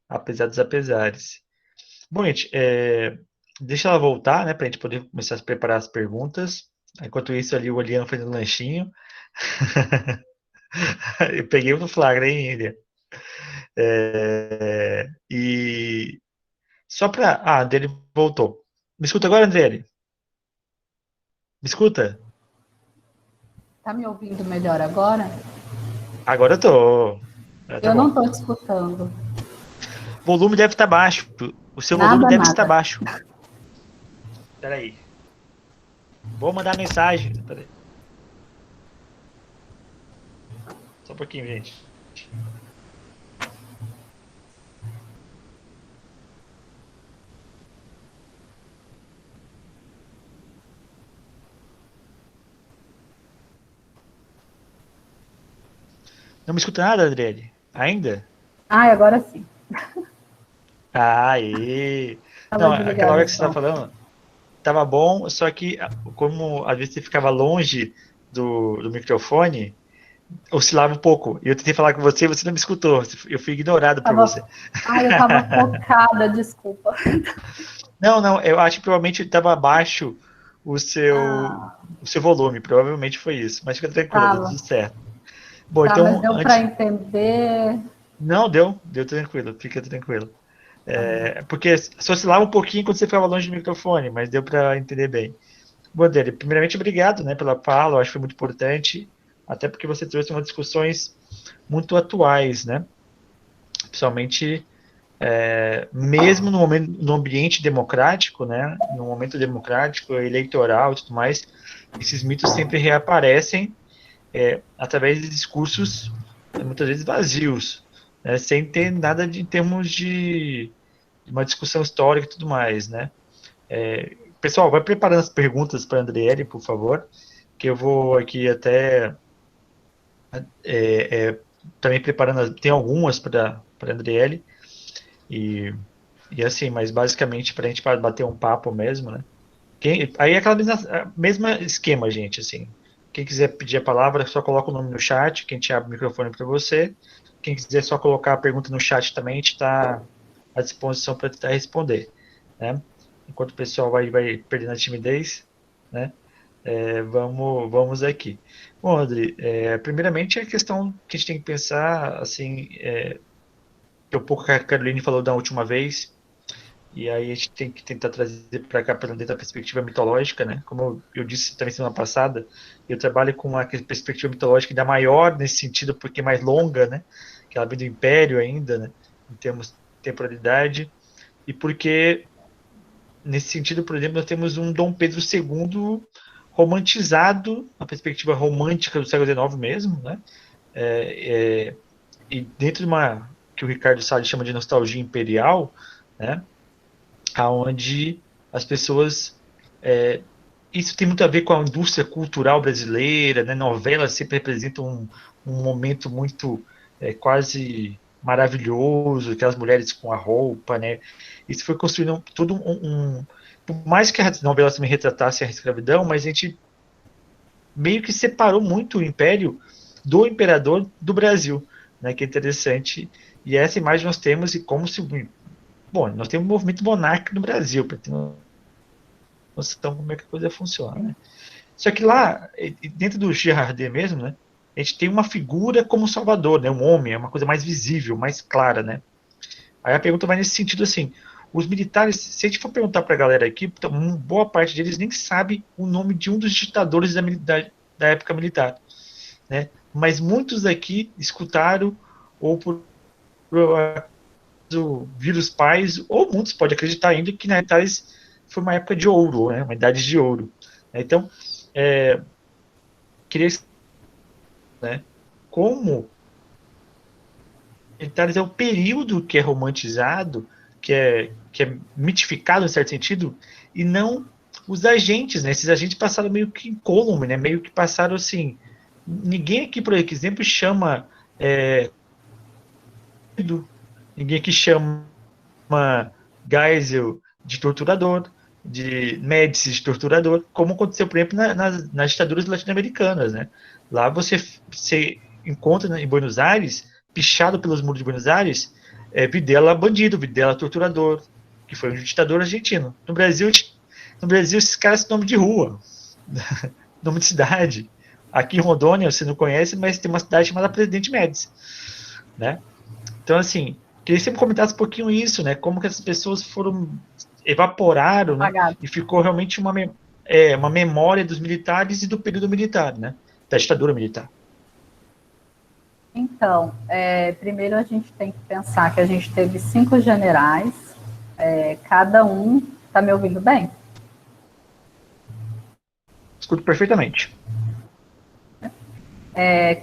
apesar dos apesares. Bom, gente, deixa ela voltar, né, para a gente poder começar a preparar as perguntas. Enquanto isso, ali o Oliano fazendo lanchinho. Eu peguei no flagra, hein, Elian? E só para. Ah, a Andrele voltou. Me escuta agora, Andrele? Me escuta? Tá me ouvindo melhor agora? Agora eu tô. Tá Eu não bom. estou te escutando. volume deve estar baixo. O seu Nada, volume deve nada. estar baixo. Peraí. Vou mandar mensagem. Peraí. Só um pouquinho, gente. Não me escuta nada, Adriele? Ainda? Ah, agora sim. Aê! Tava Não, aquela desligado hora o que você estava som. falando, tava bom, só que como às vezes você ficava longe do microfone, oscilava um pouco. E eu tentei falar com você e você não me escutou. Eu fui ignorado por você. Eu tava focada, desculpa. Não, eu acho que provavelmente estava abaixo o seu, Ah, o seu volume. Provavelmente foi isso. Mas fica tranquilo, deu tava. tudo certo. Bom, Tá, mas então, deu para antes. entender. Não, deu tranquilo, fica tranquilo. Porque só oscilava um pouquinho quando você ficava longe do microfone, mas deu para entender bem. Bom, Adele, primeiramente, obrigado, né, pela fala, eu acho que foi muito importante, até porque você trouxe umas discussões muito atuais, né? Principalmente, mesmo no ambiente democrático, né, no momento democrático, eleitoral e tudo mais, esses mitos sempre reaparecem através de discursos muitas vezes vazios, né, sem ter nada em termos de uma discussão histórica e tudo mais, né? Pessoal, vai preparando as perguntas para a Andriele, por favor, que eu vou aqui até também preparando, tem algumas para a Andriele, e, e assim, mas basicamente para a gente bater um papo mesmo, né? Aí é aquela mesma esquema, gente, assim. Quem quiser pedir a palavra, só coloca o nome no chat, que a gente abre o microfone para você. Quem quiser só colocar a pergunta no chat também, a gente está à disposição para tentar responder, né? Enquanto o pessoal vai perdendo a timidez, né? Vamos aqui. Bom, André, primeiramente a questão que a gente tem que pensar, assim, que um pouco que a Caroline falou da última vez, e aí a gente tem que tentar trazer para cá para dentro da perspectiva mitológica, né? Como eu disse também semana passada, eu trabalho com uma perspectiva mitológica ainda maior nesse sentido, porque é mais longa, né? Que ela vem do Império ainda, né? Em termos de temporalidade, e porque nesse sentido, por exemplo, nós temos um Dom Pedro II romantizado, a perspectiva romântica do século XIX mesmo, né? E dentro de uma que o Ricardo Salles chama de nostalgia imperial, né? Aonde as pessoas isso tem muito a ver com a indústria cultural brasileira, né? Novelas sempre representam um momento muito quase maravilhoso, aquelas mulheres com a roupa, né? Isso foi construindo todo por mais que as novelas também retratassem a escravidão, mas a gente meio que separou muito o império do imperador do Brasil, né? Que é interessante. E essa imagem nós temos e como se bom, nós temos um movimento monárquico no Brasil, para ter noção como é que a coisa funciona, né? Só que lá, dentro do Girardet mesmo, né, a gente tem uma figura como Salvador, né, um homem, é uma coisa mais visível, mais clara, né? Aí a pergunta vai nesse sentido assim, os militares, se a gente for perguntar para a galera aqui, boa parte deles nem sabe o nome de um dos ditadores da época militar, né? Mas muitos aqui escutaram ou por viram os pais, ou muitos podem acreditar ainda que na militares foi uma época de ouro, né, uma idade de ouro. Então, queria, né, como militares é o período que é romantizado, que é mitificado em certo sentido, e não os agentes, né? Esses agentes passaram meio que incólume, né? Meio que passaram assim. Ninguém aqui, por exemplo, chama ninguém aqui chama Geisel de torturador, de Médici de torturador, como aconteceu, por exemplo, nas ditaduras latino-americanas, né? Lá você encontra, né, em Buenos Aires, pichado pelos muros de Buenos Aires, Videla bandido, Videla torturador, que foi um ditador argentino. No Brasil esses caras têm nome de rua, nome de cidade. Aqui em Rondônia, você não conhece, mas tem uma cidade chamada Presidente Médici, né? Então, assim, queria que você me comentasse um pouquinho isso, né? Como que essas pessoas evaporaram, né? Apagado. E ficou realmente uma memória dos militares e do período militar, né? Da ditadura militar. Então, primeiro a gente tem que pensar que a gente teve 5 generais, cada um... Está me ouvindo bem? Escuto perfeitamente.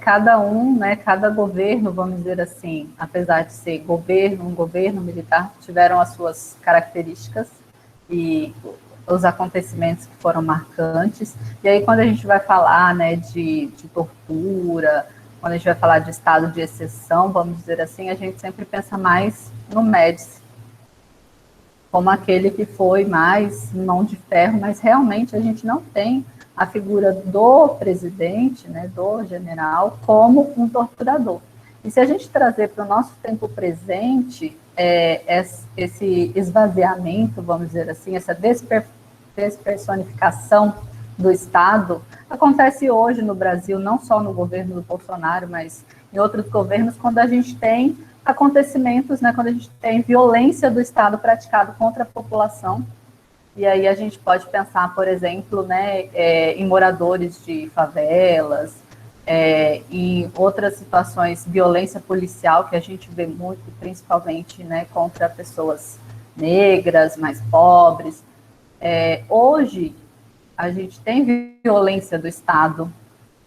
Cada um, né, cada governo, vamos dizer assim, apesar de ser um governo militar, tiveram as suas características e os acontecimentos que foram marcantes. E aí, quando a gente vai falar, né, de tortura, quando a gente vai falar de estado de exceção, vamos dizer assim, a gente sempre pensa mais no Médici, como aquele que foi mais mão de ferro, mas realmente a gente não tem a figura do presidente, né, do general, como um torturador. E se a gente trazer para o nosso tempo presente, esse esvaziamento, vamos dizer assim, essa despersonificação do Estado, acontece hoje no Brasil, não só no governo do Bolsonaro, mas em outros governos, quando a gente tem acontecimentos, né, quando a gente tem violência do Estado praticado contra a população. E aí a gente pode pensar, por exemplo, né, em moradores de favelas, em outras situações, violência policial, que a gente vê muito, principalmente, né, contra pessoas negras, mais pobres. Hoje, a gente tem violência do Estado,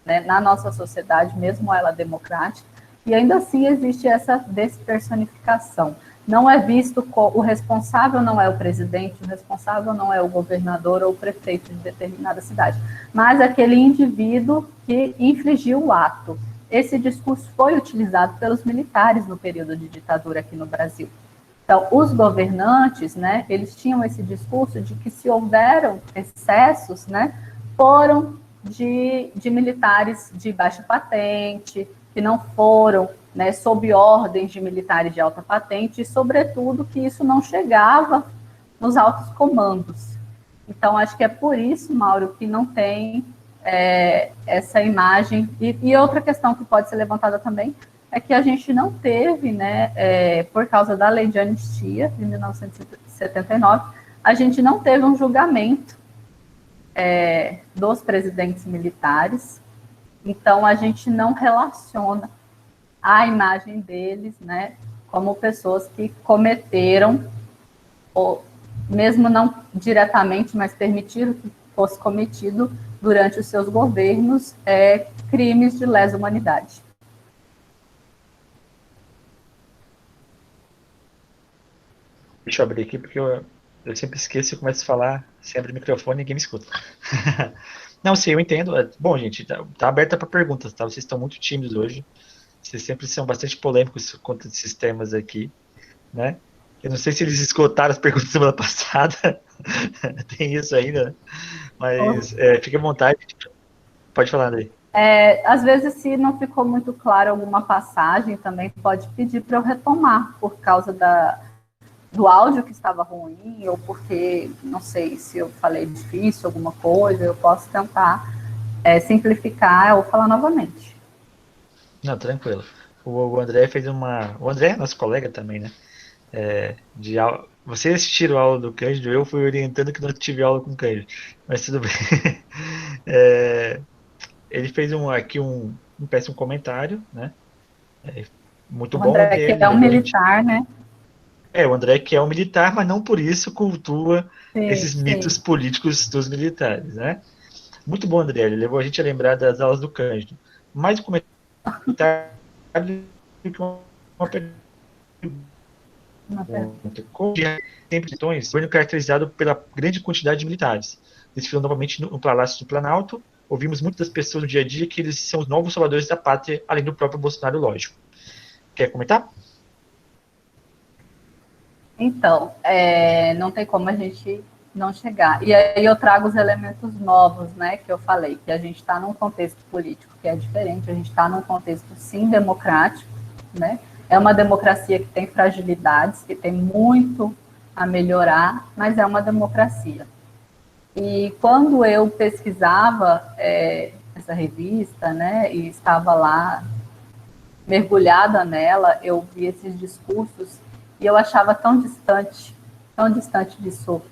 né, na nossa sociedade, mesmo ela democrática, e ainda assim existe essa despersonificação. Não é visto, o responsável não é o presidente, o responsável não é o governador ou o prefeito de determinada cidade, mas aquele indivíduo que infligiu o ato. Esse discurso foi utilizado pelos militares no período de ditadura aqui no Brasil. Então, os governantes, né, eles tinham esse discurso de que se houveram excessos, né, foram de militares de baixa patente, que não foram, né, sob ordens de militares de alta patente, e, sobretudo, que isso não chegava nos altos comandos. Então, acho que é por isso, Mauro, que não tem essa imagem. E outra questão que pode ser levantada também é que a gente não teve, né, por causa da lei de anistia, de 1979, a gente não teve um julgamento dos presidentes militares. Então, a gente não relaciona a imagem deles, né, como pessoas que cometeram, ou mesmo não diretamente, mas permitiram que fosse cometido durante os seus governos, crimes de lesa humanidade. Deixa eu abrir aqui, porque eu sempre esqueço e começo a falar, sem abrir o microfone e ninguém me escuta. Não, sim, eu entendo. Bom, gente, tá aberta para perguntas, tá? Vocês estão muito tímidos hoje. Vocês sempre são bastante polêmicos quanto a esses temas aqui, né? Eu não sei se eles esgotaram as perguntas da semana passada. Tem isso ainda, né? Mas fique à vontade. Pode falar, Andrei. Às vezes, se não ficou muito claro alguma passagem, também pode pedir para eu retomar, por causa do áudio que estava ruim, ou porque, não sei, se eu falei difícil, alguma coisa, eu posso tentar simplificar ou falar novamente. Não, tranquilo. O André fez uma... O André é nosso colega também, né? Vocês assistiram a aula do Cândido, eu fui orientando que não tive aula com o Cândido, mas tudo bem. Ele fez aqui um péssimo comentário, né? Muito O bom André, que dele. é um militar, né? O André que é um militar, mas não por isso cultua Sim, esses mitos sim. políticos dos militares, né? Muito bom, André. Ele levou a gente a lembrar das aulas do Cândido. Mais um comentário do que uma pergunta. Sempre questões, foi caracterizado pela grande quantidade de militares. Desfilando novamente no Palácio do Planalto, ouvimos muitas das pessoas no dia a dia que eles são os novos salvadores da pátria, além do próprio Bolsonaro, lógico. Quer comentar? Então, não tem como a gente não chegar. E aí eu trago os elementos novos, né, que eu falei, que a gente está num contexto político que é diferente, a gente está num contexto, sim, democrático, né? É uma democracia que tem fragilidades, que tem muito a melhorar, mas é uma democracia. E quando eu pesquisava essa revista, né, e estava lá mergulhada nela, eu vi esses discursos e eu achava tão distante disso,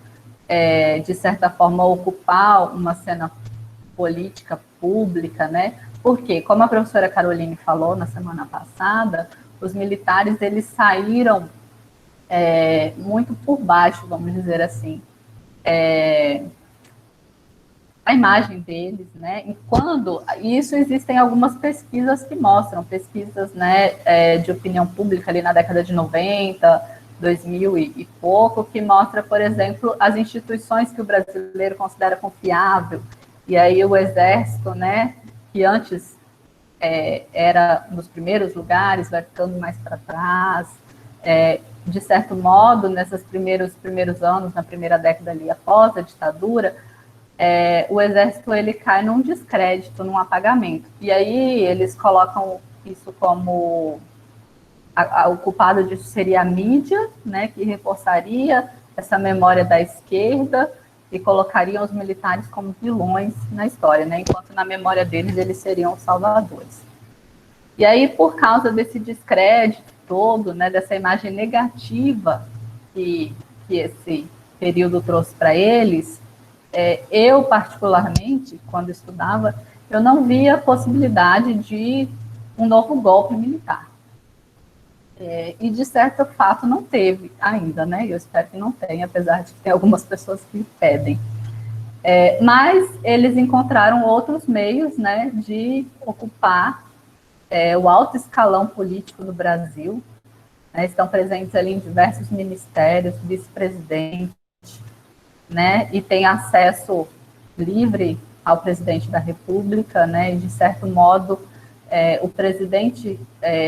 de certa forma, ocupar uma cena política pública, né, Porque, como a professora Caroline falou na semana passada, os militares eles saíram muito por baixo, vamos dizer assim, a imagem deles, né? E quando isso existem algumas pesquisas que mostram, pesquisas, né, de opinião pública ali na década de 90, 2000 e pouco, que mostra, por exemplo, as instituições que o brasileiro considera confiável, e aí o Exército, né, que antes era nos primeiros lugares, vai ficando mais para trás, de certo modo, nesses primeiros anos, na primeira década ali após a ditadura, o Exército ele cai num descrédito, num apagamento. E aí eles colocam isso como o culpado disso seria a mídia, né, que reforçaria essa memória da esquerda e colocariam os militares como vilões na história, né, enquanto na memória deles eles seriam os salvadores. E aí, por causa desse descrédito todo, né, dessa imagem negativa que esse período trouxe para eles, eu, particularmente, quando estudava, eu não via a possibilidade de um novo golpe militar. E, de certo fato, não teve ainda, né? Eu espero que não tenha, apesar de que tem algumas pessoas que pedem. Mas eles encontraram outros meios, né, de ocupar o alto escalão político do Brasil, né? Estão presentes ali em diversos ministérios, vice-presidente, né, e tem acesso livre ao presidente da República, né, e de certo modo o presidente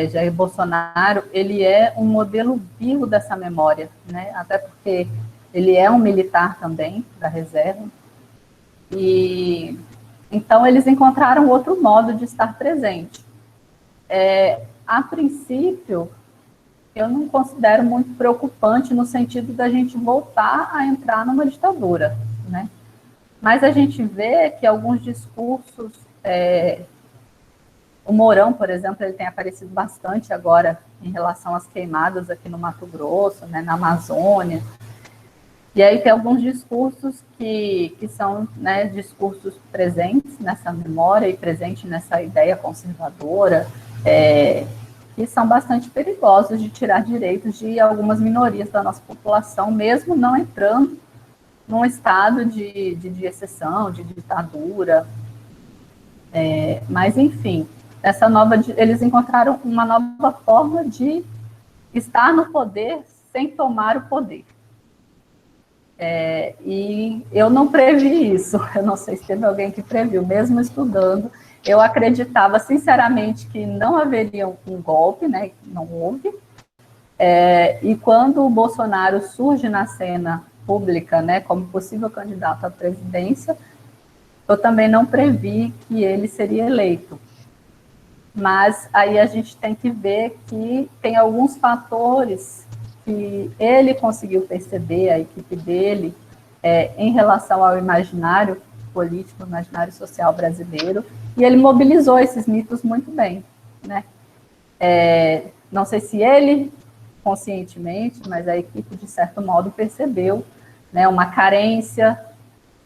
Jair Bolsonaro, ele é um modelo vivo dessa memória, né, até porque ele é um militar também da reserva, e então eles encontraram outro modo de estar presente. A princípio, eu não considero muito preocupante no sentido da gente voltar a entrar numa ditadura, né? Mas a gente vê que alguns discursos, o Mourão, por exemplo, ele tem aparecido bastante agora em relação às queimadas aqui no Mato Grosso, né, na Amazônia, e aí tem alguns discursos que são, né, discursos presentes nessa memória e presentes nessa ideia conservadora, que são bastante perigosos de tirar direitos de algumas minorias da nossa população, mesmo não entrando num estado de exceção, de ditadura. Mas, enfim, eles encontraram uma nova forma de estar no poder sem tomar o poder. E eu não previ isso, eu não sei se teve alguém que previu, mesmo estudando. Eu acreditava, sinceramente, que não haveria um golpe, né? Não houve. E quando o Bolsonaro surge na cena pública, né, como possível candidato à presidência, eu também não previ que ele seria eleito. Mas aí a gente tem que ver que tem alguns fatores que ele conseguiu perceber, a equipe dele, em relação ao imaginário político, imaginário social brasileiro, e ele mobilizou esses mitos muito bem, né? Não sei se ele, conscientemente, mas a equipe, de certo modo, percebeu, né, uma carência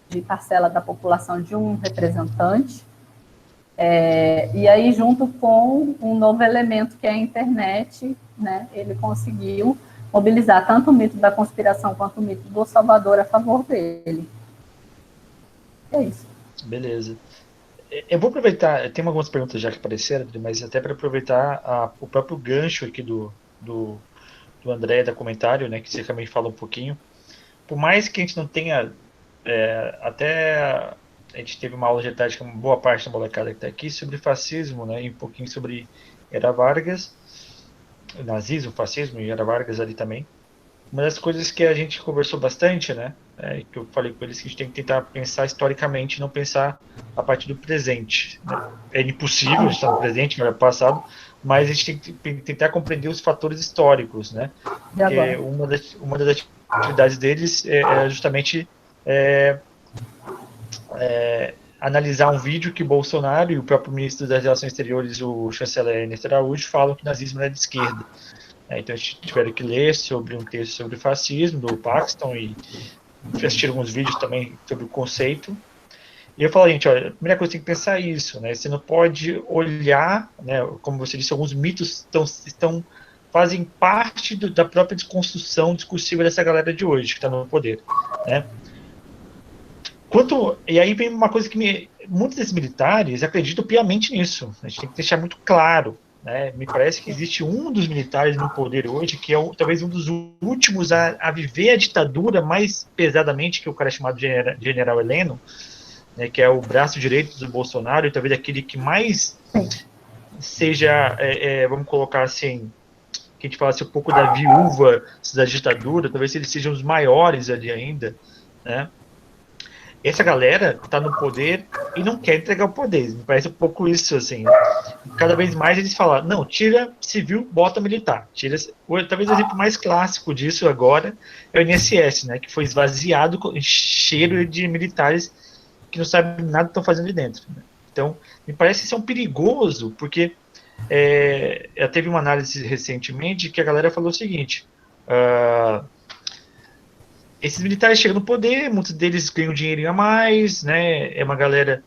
de parcela da população de um representante, e aí, junto com um novo elemento que é a internet, né, ele conseguiu mobilizar tanto o mito da conspiração quanto o mito do Salvador a favor dele. É isso. Beleza. Eu vou aproveitar, tem algumas perguntas já que apareceram, mas até para aproveitar o próprio gancho aqui do André, da comentário, né, que você também fala um pouquinho. Por mais que a gente não tenha, até a gente teve uma aula de tarde com uma boa parte da molecada que está aqui, sobre fascismo, né, e um pouquinho sobre Era Vargas, nazismo, fascismo e Era Vargas ali também. Uma das coisas que a gente conversou bastante, né, que eu falei com eles, que a gente tem que tentar pensar historicamente, não pensar a partir do presente, né? É impossível estar no presente, no passado, mas a gente tem que tentar compreender os fatores históricos, né? Porque uma das atividades deles é justamente analisar um vídeo que Bolsonaro e o próprio ministro das Relações Exteriores, o chanceler Ernesto Araújo, falam que o nazismo é de esquerda. Então a gente tiveram que ler sobre um texto sobre fascismo do Paxton e assistir alguns vídeos também sobre o conceito. E eu falo, gente, olha, a primeira coisa que tem que pensar é isso, né? Você não pode olhar, né? Como você disse, alguns mitos fazem parte da própria desconstrução discursiva dessa galera de hoje, que está no poder, né? E aí vem uma coisa que muitos desses militares acreditam piamente nisso. A gente tem que deixar muito claro, né? Me parece que existe um dos militares no poder hoje que é talvez um dos últimos a viver a ditadura mais pesadamente, que é o cara chamado General Heleno, né, que é o braço direito do Bolsonaro, e talvez aquele que mais seja, vamos colocar assim, que a gente falasse um pouco da viúva da ditadura, talvez eles sejam os maiores ali ainda, né? Essa galera está no poder e não quer entregar o poder. Me parece um pouco isso, assim. Cada vez mais eles falam, não, tira civil, bota militar. Talvez o exemplo mais clássico disso agora é o INSS, né, que foi esvaziado, cheio de militares que não sabem nada que estão fazendo ali dentro. Né? Então, me parece que isso é um perigoso, porque teve uma análise recentemente que a galera falou o seguinte, esses militares chegam no poder, muitos deles ganham dinheirinho a mais, né? É uma galera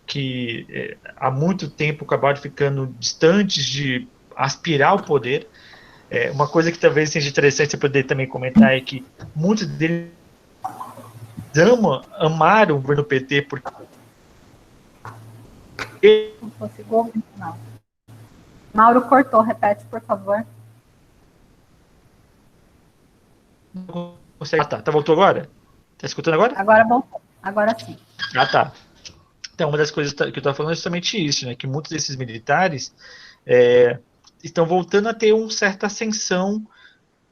que há muito tempo acabaram ficando distantes de aspirar ao poder. Uma coisa que talvez seja interessante você poder também comentar é que muitos deles amaram o governo PT porque Não consigo ouvir, não. Mauro cortou, repete, por favor. tá, voltou agora? Tá escutando agora? Agora voltou, agora sim. Tá. Então, uma das coisas que eu estava falando é justamente isso, né? Que muitos desses militares estão voltando a ter uma certa ascensão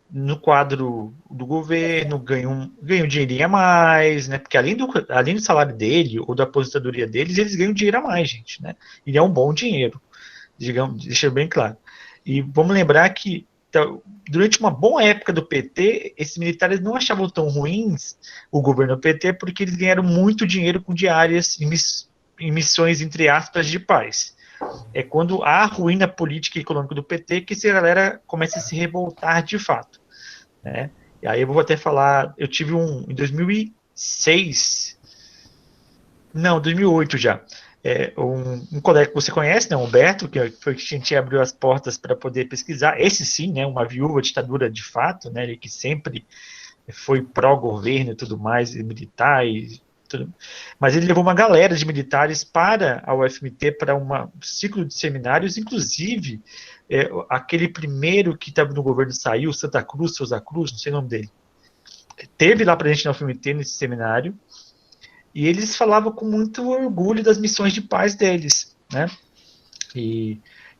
no quadro do governo, ganham dinheirinho a mais, né? Porque além do salário dele ou da aposentadoria deles, eles ganham dinheiro a mais, gente, né? E é um bom dinheiro, digamos, deixa bem claro. E vamos lembrar que durante uma boa época do PT, esses militares não achavam tão ruins o governo PT porque eles ganharam muito dinheiro com diárias em missões, entre aspas, de paz. É quando há a ruína política e econômica do PT que essa galera começa a se revoltar de fato. Né? E aí eu vou até falar, eu tive em 2006, não, 2008 já, um colega que você conhece, né, Humberto, que foi que a gente abriu as portas para poder pesquisar, esse sim, né, uma viúva ditadura de fato, né, ele que sempre foi pró-governo e tudo mais, e militar e tudo. Mas ele levou uma galera de militares para a UFMT, para um ciclo de seminários, inclusive aquele primeiro que estava no governo saiu, Santa Cruz, Souza Cruz, não sei o nome dele, teve lá para a gente na UFMT nesse seminário, e eles falavam com muito orgulho das missões de paz deles, né? E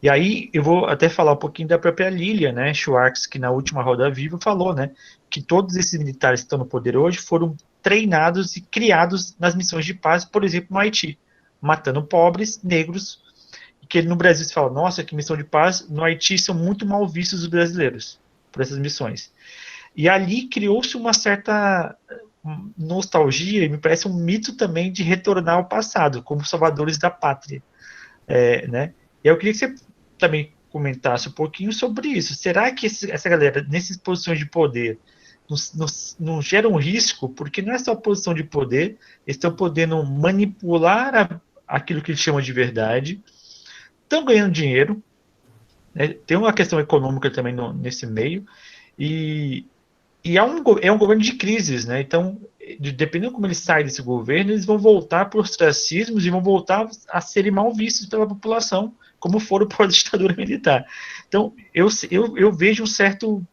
aí eu vou até falar um pouquinho da própria Lilia, né, Schwartz, que na última Roda Viva falou, né, que todos esses militares que estão no poder hoje foram treinados e criados nas missões de paz, por exemplo, no Haiti, matando pobres, negros, e que no Brasil se fala, nossa, que missão de paz, no Haiti são muito mal vistos os brasileiros por essas missões. E ali criou-se uma certa nostalgia, e me parece um mito também de retornar ao passado, como salvadores da pátria, né? E eu queria que você também comentasse um pouquinho sobre isso. Será que essa galera, nessas posições de poder, não gera um risco? Porque não é só posição de poder, eles estão podendo manipular aquilo que eles chamam de verdade, estão ganhando dinheiro, né? Tem uma questão econômica também nesse meio, e é um governo de crises, né? Então, dependendo como eles saem desse governo, eles vão voltar para os ostracismos e vão voltar a serem mal vistos pela população, como foram por ditadura militar. Então, eu vejo um certo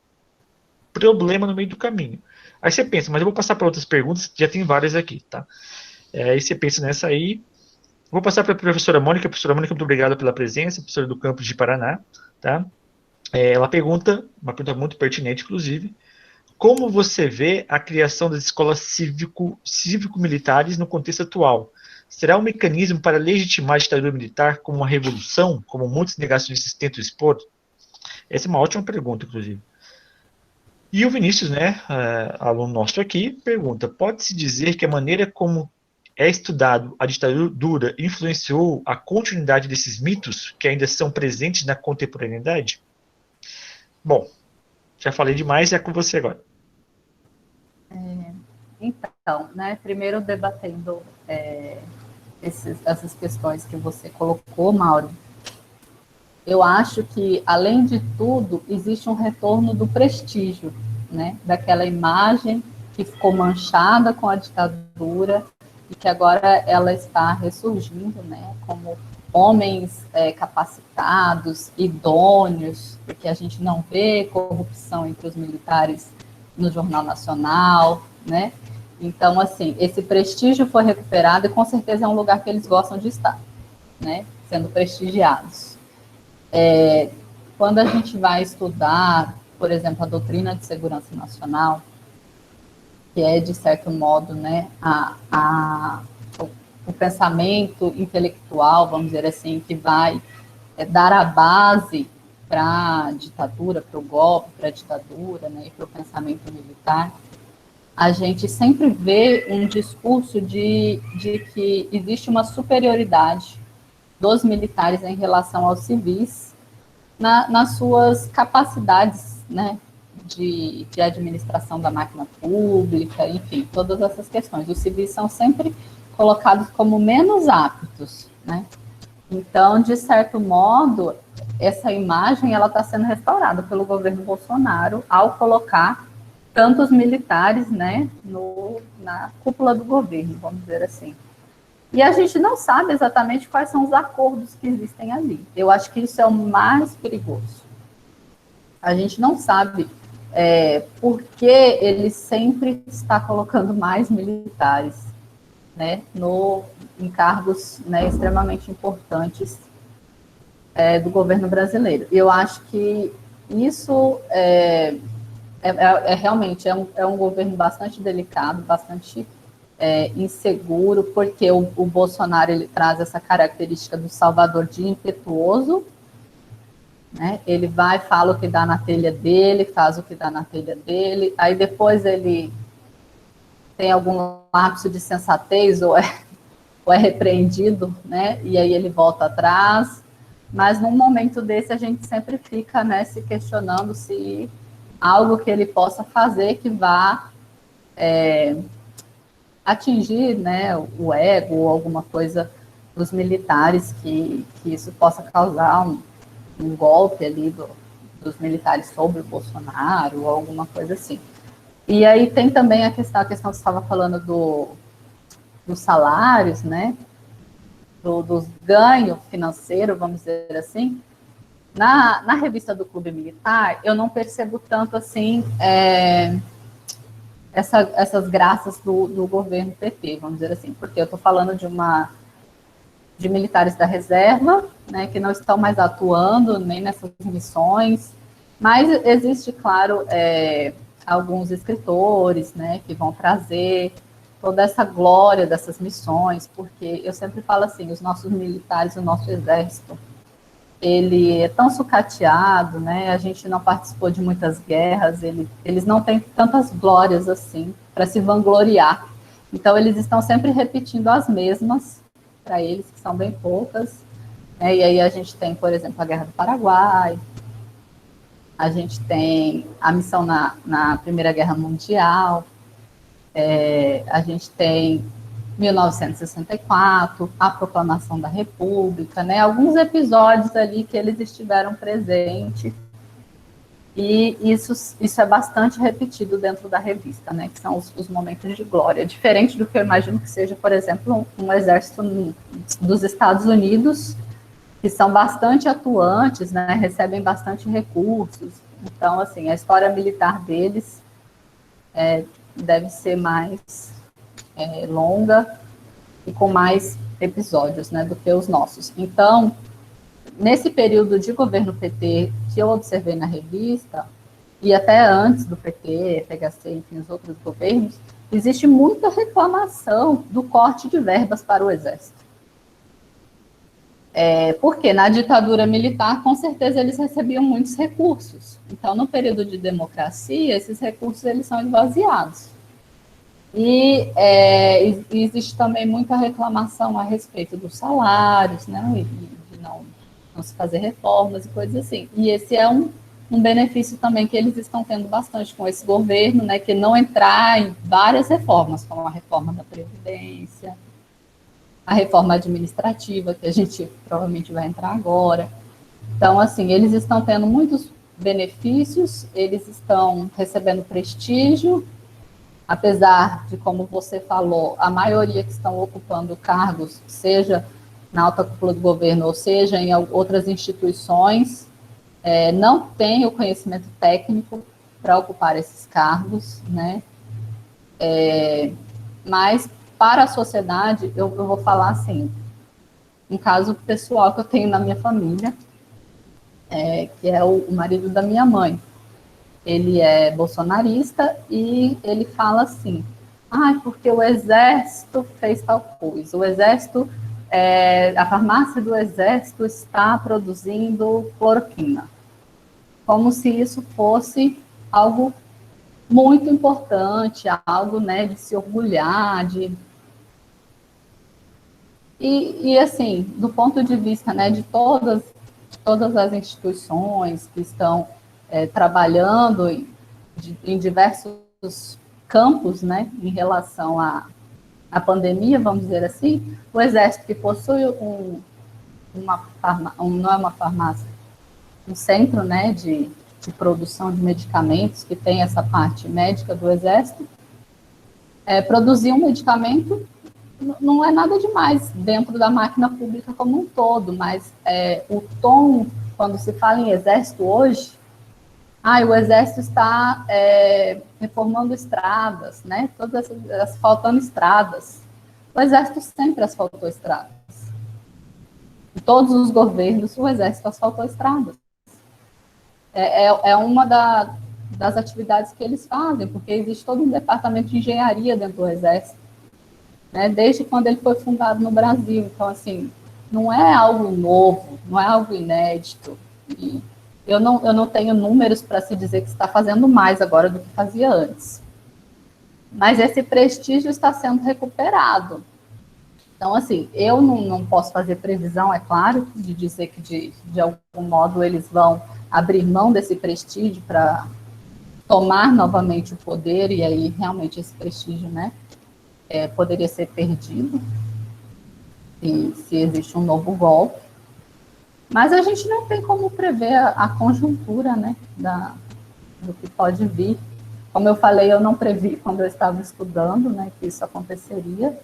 problema no meio do caminho. Aí você pensa, mas eu vou passar para outras perguntas, já tem várias aqui, tá? Aí você pensa nessa aí. Vou passar para a professora Mônica. Professora Mônica, muito obrigado pela presença, professora do campus de Paraná, tá? Ela pergunta, uma pergunta muito pertinente, inclusive, como você vê a criação das escolas cívico-militares no contexto atual? Será um mecanismo para legitimar a ditadura militar como uma revolução, como muitos negacionistas tentam expor? Essa é uma ótima pergunta, inclusive. E o Vinícius, né, aluno nosso aqui, pergunta, pode-se dizer que a maneira como é estudado a ditadura influenciou a continuidade desses mitos que ainda são presentes na contemporaneidade? Bom, já falei demais, é com você agora. Então, né, primeiro debatendo essas questões que você colocou, Mauro, eu acho que, além de tudo, existe um retorno do prestígio, né? Daquela imagem que ficou manchada com a ditadura e que agora ela está ressurgindo, né? Como homens capacitados, idôneos, porque a gente não vê corrupção entre os militares no Jornal Nacional, né? Então, assim, esse prestígio foi recuperado e com certeza é um lugar que eles gostam de estar, né? Sendo prestigiados. Quando a gente vai estudar, por exemplo, a doutrina de segurança nacional, que é, de certo modo, né, o pensamento intelectual, vamos dizer assim, que vai dar a base para a ditadura, para o golpe, para a ditadura, né, e para o pensamento militar, a gente sempre vê um discurso de que existe uma superioridade dos militares em relação aos civis nas suas capacidades, né, de administração da máquina pública, enfim, todas essas questões. Os civis são sempre colocados como menos aptos, né? Então, de certo modo, essa imagem ela está sendo restaurada pelo governo Bolsonaro ao colocar tantos militares, né, na cúpula do governo, vamos dizer assim. E a gente não sabe exatamente quais são os acordos que existem ali. Eu acho que isso é o mais perigoso. A gente não sabe por que ele sempre está colocando mais militares, né, em cargos, né, extremamente importantes do governo brasileiro. Eu acho que isso realmente é um governo bastante delicado, bastante inseguro, porque o Bolsonaro ele traz essa característica do salvador de impetuoso, né? Ele vai, fala o que dá na telha dele, faz o que dá na telha dele, aí depois ele tem algum lapso de sensatez ou é repreendido, né? E aí ele volta atrás, mas num momento desse a gente sempre fica, né, se questionando se algo que ele possa fazer que vá atingir, né, o ego ou alguma coisa dos militares, que isso possa causar um golpe ali dos militares sobre o Bolsonaro ou alguma coisa assim. E aí tem também a questão que você estava falando dos salários, né, do ganho financeiro, vamos dizer assim. Na revista do Clube Militar, eu não percebo tanto assim essas graças do governo PT, vamos dizer assim, porque eu estou falando de militares da reserva, né, que não estão mais atuando nem nessas missões, mas existe, claro, alguns escritores, né, que vão trazer toda essa glória dessas missões, porque eu sempre falo assim, os nossos militares, o nosso exército, ele é tão sucateado, né, a gente não participou de muitas guerras, eles não têm tantas glórias assim, para se vangloriar. Então, eles estão sempre repetindo as mesmas, para eles, que são bem poucas, né, e aí a gente tem, por exemplo, a Guerra do Paraguai, a gente tem a missão na Primeira Guerra Mundial, a gente tem 1964, a Proclamação da República, né? Alguns episódios ali que eles estiveram presentes, e isso é bastante repetido dentro da revista, né? Que são os momentos de glória, diferente do que eu imagino que seja, por exemplo, um exército dos Estados Unidos, que são bastante atuantes, né? Recebem bastante recursos. Então, assim, a história militar deles deve ser mais longa e com mais episódios, né, do que os nossos. Então, nesse período de governo PT que eu observei na revista, e até antes do PT, FHC, enfim, os outros governos, existe muita reclamação do corte de verbas para o Exército. Porque na ditadura militar, com certeza, eles recebiam muitos recursos. Então, no período de democracia, esses recursos eles são esvaziados. E existe também muita reclamação a respeito dos salários, né, e de não se fazer reformas e coisas assim. E esse é um benefício também que eles estão tendo bastante com esse governo, né, que não entrar em várias reformas, como a reforma da Previdência, a reforma administrativa, que a gente provavelmente vai entrar agora. Então, assim, eles estão tendo muitos benefícios, eles estão recebendo prestígio, apesar de, como você falou, a maioria que estão ocupando cargos, seja na alta cúpula do governo, ou seja em outras instituições, não tem o conhecimento técnico para ocupar esses cargos, né? Mas, para a sociedade, eu vou falar assim, um caso pessoal que eu tenho na minha família, que é o marido da minha mãe. Ele é bolsonarista e ele fala assim, porque o exército fez tal coisa, o exército, a farmácia do exército está produzindo cloroquina, como se isso fosse algo muito importante, algo, né, de se orgulhar, E assim, do ponto de vista, né, de todas as instituições que estão trabalhando em diversos campos, né, em relação à pandemia, vamos dizer assim, o Exército, que possui não é uma farmácia, um centro, né, de produção de medicamentos, que tem essa parte médica do Exército, produzir um medicamento não é nada demais dentro da máquina pública como um todo, mas o tom, quando se fala em Exército hoje, o Exército está reformando estradas, né? Asfaltando estradas. O Exército sempre asfaltou estradas. Em todos os governos, o Exército asfaltou estradas. É uma das atividades que eles fazem, porque existe todo um departamento de engenharia dentro do Exército, né? Desde quando ele foi fundado no Brasil. Então, assim, não é algo novo, não é algo inédito. E eu não tenho números para se dizer que está fazendo mais agora do que fazia antes. Mas esse prestígio está sendo recuperado. Então, assim, eu não posso fazer previsão, é claro, de dizer que, de algum modo, eles vão abrir mão desse prestígio para tomar novamente o poder, e aí, realmente, esse prestígio, né, poderia ser perdido, se existe um novo golpe. Mas a gente não tem como prever a conjuntura, né, do que pode vir. Como eu falei, eu não previ quando eu estava estudando, né, que isso aconteceria.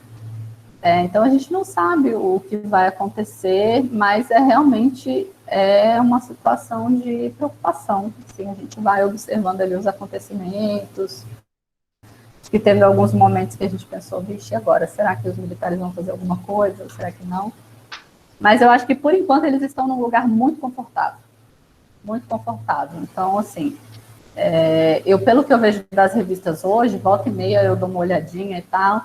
Então, a gente não sabe o que vai acontecer, mas realmente uma situação de preocupação. Assim, a gente vai observando ali os acontecimentos, que teve alguns momentos que a gente pensou, vixe, agora, será que os militares vão fazer alguma coisa, ou será que não? Mas eu acho que, por enquanto, eles estão num lugar muito confortável. Muito confortável. Então, assim, pelo que eu vejo das revistas hoje, volta e meia eu dou uma olhadinha e tal,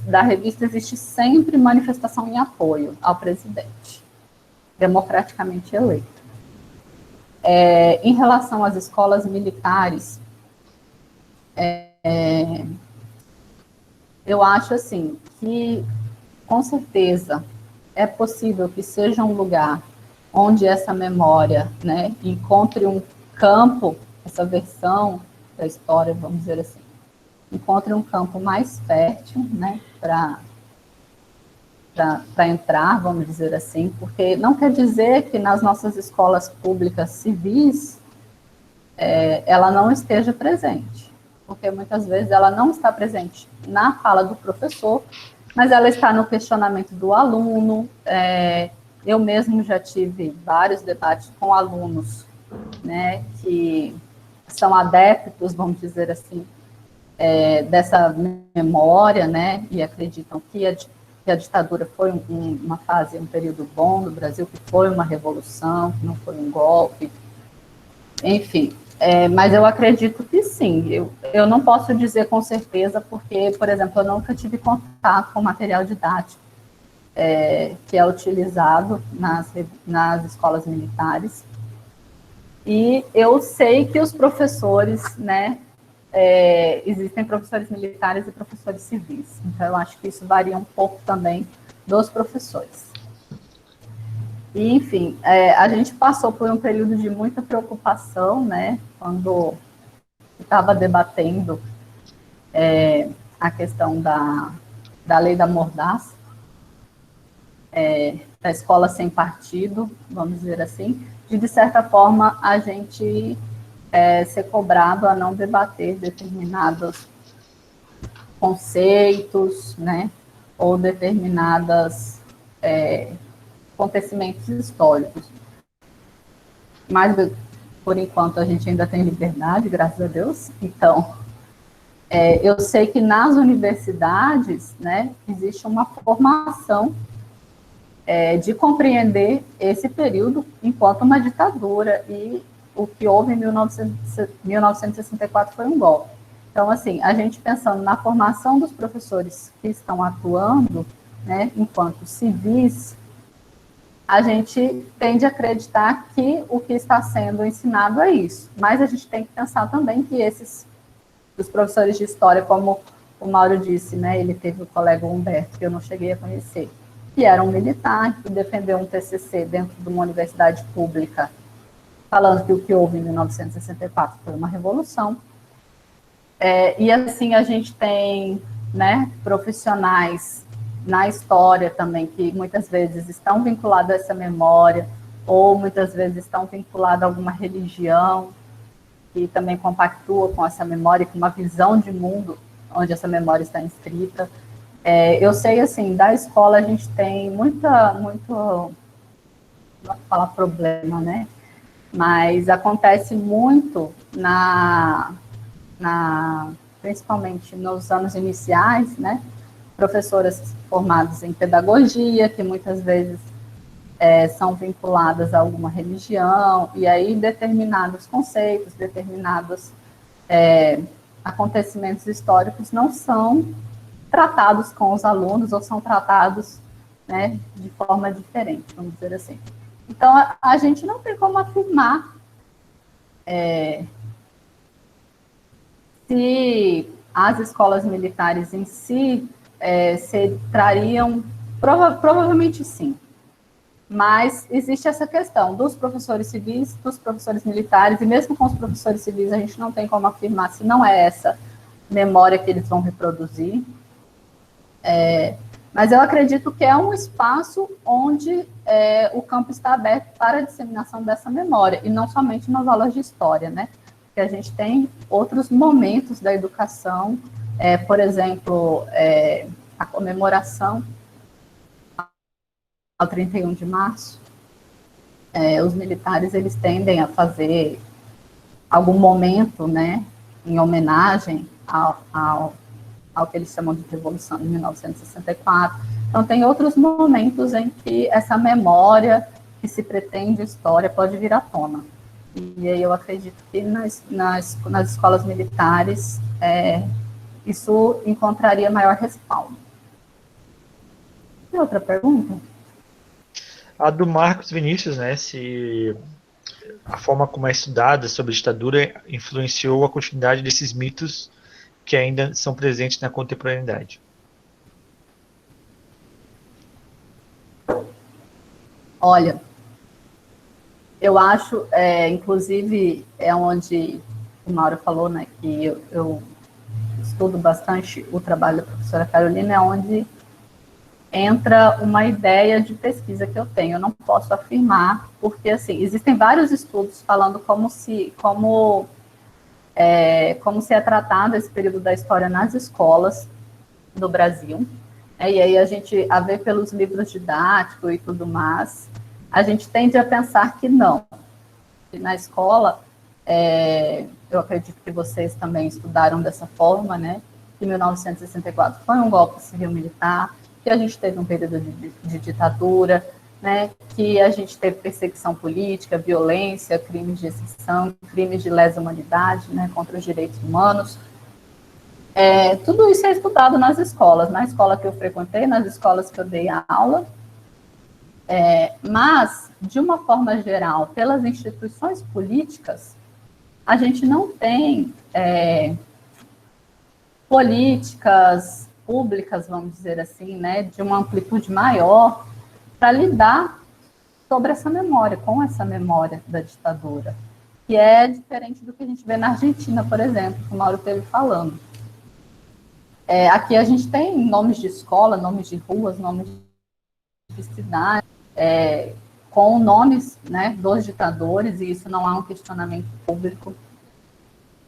da revista existe sempre manifestação em apoio ao presidente, democraticamente eleito. Em relação às escolas militares, eu acho, assim, que, com certeza, é possível que seja um lugar onde essa memória, né, encontre um campo, essa versão da história, vamos dizer assim, encontre um campo mais fértil, né, para entrar, vamos dizer assim, porque não quer dizer que nas nossas escolas públicas civis ela não esteja presente, porque muitas vezes ela não está presente na fala do professor, mas ela está no questionamento do aluno. Eu mesmo já tive vários debates com alunos, né, que são adeptos, vamos dizer assim, dessa memória, né, e acreditam que a ditadura foi uma fase, um período bom no Brasil, que foi uma revolução, que não foi um golpe, enfim. Mas eu acredito que sim. Eu não posso dizer com certeza, porque, por exemplo, eu nunca tive contato com material didático que é utilizado nas escolas militares. E eu sei que os professores, né, existem professores militares e professores civis. Então, eu acho que isso varia um pouco também dos professores. E, enfim, a gente passou por um período de muita preocupação, né, quando estava debatendo a questão da lei da mordaça, da escola sem partido, vamos dizer assim, de certa forma, a gente ser cobrado a não debater determinados conceitos, né, ou determinados acontecimentos históricos. Mas, por enquanto, a gente ainda tem liberdade, graças a Deus. Então, eu sei que nas universidades, né, existe uma formação de compreender esse período enquanto uma ditadura, e o que houve em 1964 foi um golpe. Então, assim, a gente pensando na formação dos professores que estão atuando, né, enquanto civis, a gente tende a acreditar que o que está sendo ensinado é isso. Mas a gente tem que pensar também que os professores de história, como o Mauro disse, né, ele teve o colega Humberto, que eu não cheguei a conhecer, que era um militar, que defendeu um TCC dentro de uma universidade pública, falando que o que houve em 1964 foi uma revolução. E assim, a gente tem, né, profissionais na história também, que muitas vezes estão vinculados a essa memória, ou muitas vezes estão vinculados a alguma religião, que também compactua com essa memória, com uma visão de mundo onde essa memória está inscrita. Eu sei, assim, da escola a gente tem muito, não vou falar problema, né? Mas acontece muito principalmente nos anos iniciais, né? Professoras formadas em pedagogia, que muitas vezes são vinculadas a alguma religião, e aí determinados conceitos, determinados acontecimentos históricos não são tratados com os alunos, ou são tratados, né, de forma diferente, vamos dizer assim. Então, a gente não tem como afirmar se as escolas militares em si trariam, provavelmente sim, mas existe essa questão dos professores civis, dos professores militares, e mesmo com os professores civis, a gente não tem como afirmar se não é essa memória que eles vão reproduzir. Mas eu acredito que é um espaço onde o campo está aberto para a disseminação dessa memória, e não somente nas aulas de história, né? Porque a gente tem outros momentos da educação, por exemplo, a comemoração ao 31 de março, os militares, eles tendem a fazer algum momento, né, em homenagem ao que eles chamam de Revolução de 1964. Então, tem outros momentos em que essa memória que se pretende história pode vir à tona. E aí eu acredito que nas escolas militares isso encontraria maior respaldo. Tem outra pergunta? A do Marcos Vinícius, né, se a forma como é estudada sobre a ditadura influenciou a continuidade desses mitos que ainda são presentes na contemporaneidade. Olha, eu acho, inclusive, onde o Mauro falou, né, que eu estudo bastante o trabalho da professora Carolina, é onde entra uma ideia de pesquisa que eu tenho. Eu não posso afirmar, porque, assim, existem vários estudos falando como se é tratado esse período da história nas escolas do Brasil. E aí a gente, a ver pelos livros didáticos e tudo mais, a gente tende a pensar que não. E na escola, eu acredito que vocês também estudaram dessa forma, né, que 1964 foi um golpe civil-militar, que a gente teve um período de ditadura, né, que a gente teve perseguição política, violência, crimes de exceção, crimes de lesa humanidade, né, contra os direitos humanos. Tudo isso é estudado nas escolas, na escola que eu frequentei, nas escolas que eu dei aula, mas, de uma forma geral, pelas instituições políticas, a gente não tem políticas públicas, vamos dizer assim, né, de uma amplitude maior para lidar sobre essa memória, com essa memória da ditadura, que é diferente do que a gente vê na Argentina, por exemplo, que o Mauro esteve falando. Aqui a gente tem nomes de escola, nomes de ruas, nomes tipicidade, com nomes, né, dos ditadores, e isso não há um questionamento público.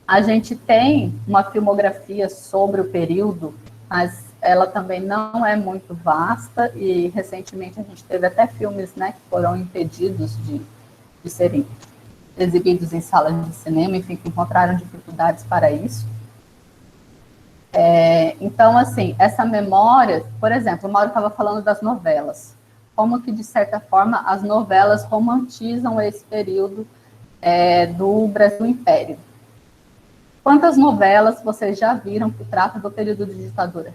A gente tem uma filmografia sobre o período, mas ela também não é muito vasta, e recentemente a gente teve até filmes, né, que foram impedidos de serem exibidos em salas de cinema, enfim, que encontraram dificuldades para isso. Então, assim, essa memória, por exemplo, o Mauro estava falando das novelas, como que, de certa forma, as novelas romantizam esse período do Brasil Império. Quantas novelas vocês já viram que tratam do período de ditadura?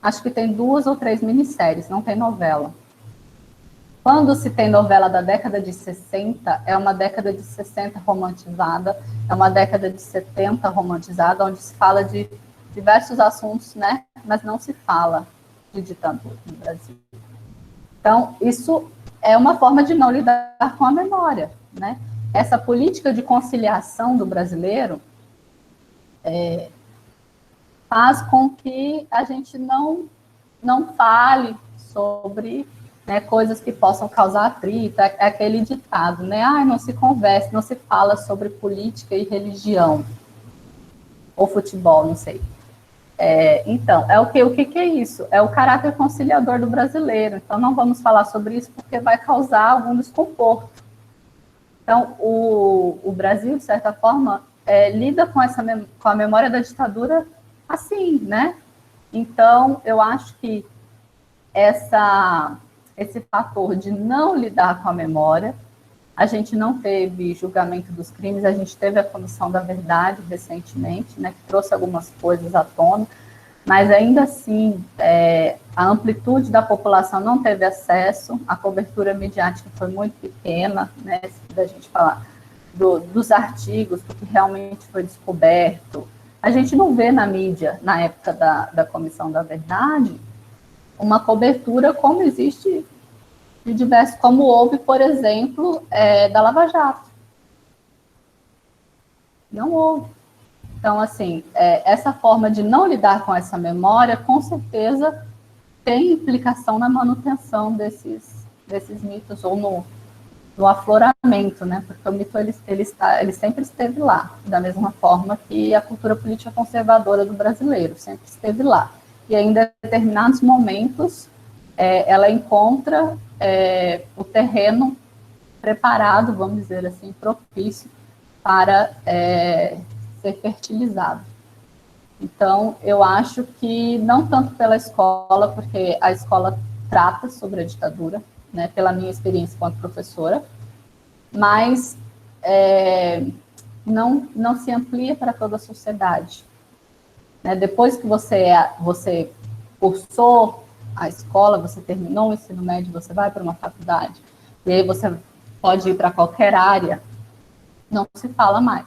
Acho que tem 2 ou 3 minisséries, não tem novela. Quando se tem novela da década de 60, é uma década de 60 romantizada, é uma década de 70 romantizada, onde se fala de diversos assuntos, né? Mas não se fala de ditadura no Brasil. Então, isso é uma forma de não lidar com a memória, né? Essa política de conciliação do brasileiro faz com que a gente não fale sobre, né, coisas que possam causar atrito, aquele ditado, né? Não se conversa, não se fala sobre política e religião, ou futebol, não sei. Então, o que é isso? É o caráter conciliador do brasileiro. Então, não vamos falar sobre isso porque vai causar algum desconforto. Então, o Brasil, de certa forma, lida com a memória da ditadura assim, né? Então, eu acho que esse fator de não lidar com a memória, a gente não teve julgamento dos crimes, a gente teve a Comissão da Verdade recentemente, né, que trouxe algumas coisas à tona, mas ainda assim, a amplitude da população não teve acesso, a cobertura midiática foi muito pequena, né, da gente falar dos artigos, do que realmente foi descoberto. A gente não vê na mídia, na época da Comissão da Verdade, uma cobertura como existe de diversos, como houve, por exemplo, da Lava Jato. Não houve. Então, assim, essa forma de não lidar com essa memória, com certeza, tem implicação na manutenção desses mitos, ou no afloramento, né? Porque o mito, ele sempre esteve lá, da mesma forma que a cultura política conservadora do brasileiro sempre esteve lá. E em determinados momentos, ela encontra o terreno preparado, vamos dizer assim, propício para ser fertilizado. Então, eu acho que não tanto pela escola, porque a escola trata sobre a ditadura, né, pela minha experiência enquanto professora, mas não se amplia para toda a sociedade. Né? Depois que você cursou a escola, você terminou o ensino médio, você vai para uma faculdade, e aí você pode ir para qualquer área, não se fala mais.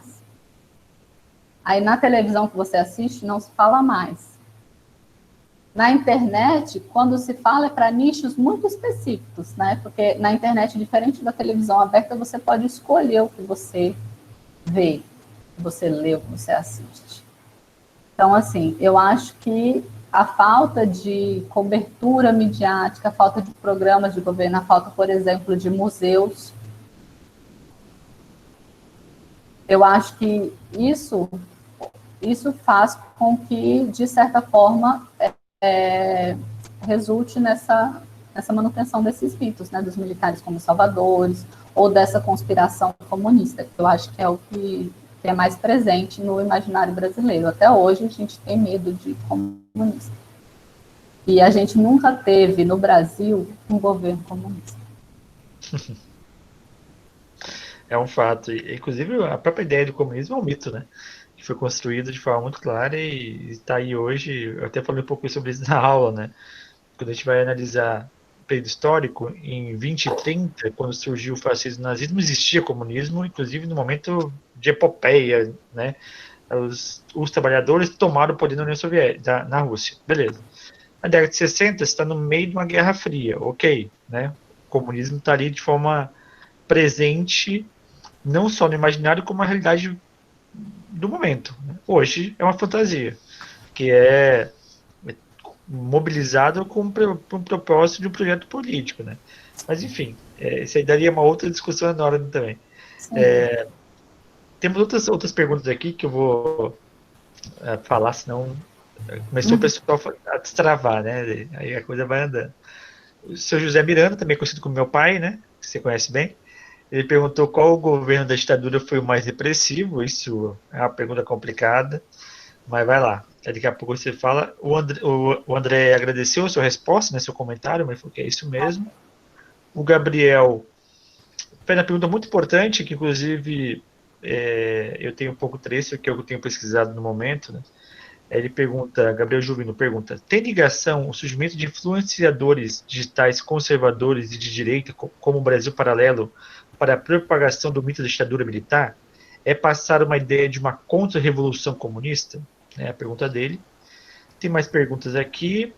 Aí na televisão que você assiste, não se fala mais. Na internet, quando se fala, é para nichos muito específicos, né? Porque na internet, diferente da televisão aberta, você pode escolher o que você vê, o que você lê, o que você assiste. Então, assim, eu acho que a falta de cobertura midiática, a falta de programas de governo, a falta, por exemplo, de museus, eu acho que isso faz com que, de certa forma, resulte nessa manutenção desses mitos, né, dos militares como salvadores, ou dessa conspiração comunista, que eu acho que é o que é mais presente no imaginário brasileiro. Até hoje a gente tem medo de comunista. E a gente nunca teve no Brasil um governo comunista. É um fato. Inclusive, a própria ideia do comunismo é um mito, né? Que foi construído de forma muito clara e está aí hoje. Eu até falei um pouco sobre isso na aula, né? Quando a gente vai analisar o período histórico, em 2030, quando surgiu o fascismo e o nazismo, existia comunismo, inclusive no momento de epopeia, né? Os trabalhadores tomaram o poder na União Soviética, na Rússia. Beleza. Na década de 60, está no meio de uma Guerra Fria, ok, né? O comunismo está ali de forma presente, não só no imaginário, como na realidade do momento. Hoje é uma fantasia, que é mobilizado com um propósito de um projeto político, né? Mas, enfim, isso aí daria uma outra discussão enorme também. Temos outras perguntas aqui que eu vou falar, senão começou o pessoal a destravar, né? Aí a coisa vai andando. O seu José Miranda, também conhecido como meu pai, né? Que você conhece bem. Ele perguntou qual o governo da ditadura foi o mais repressivo. Isso é uma pergunta complicada, mas vai lá. Daqui a pouco você fala. O André agradeceu a sua resposta, né, seu comentário, mas falou que é isso mesmo. O Gabriel fez uma pergunta muito importante, que inclusive eu tenho um pouco trecho, que eu tenho pesquisado no momento, né? Ele pergunta, Gabriel Juvino pergunta, tem ligação o surgimento de influenciadores digitais conservadores e de direita, como o Brasil Paralelo, para a propagação do mito da ditadura militar? É passar uma ideia de uma contra-revolução comunista? É a pergunta dele. Tem mais perguntas aqui.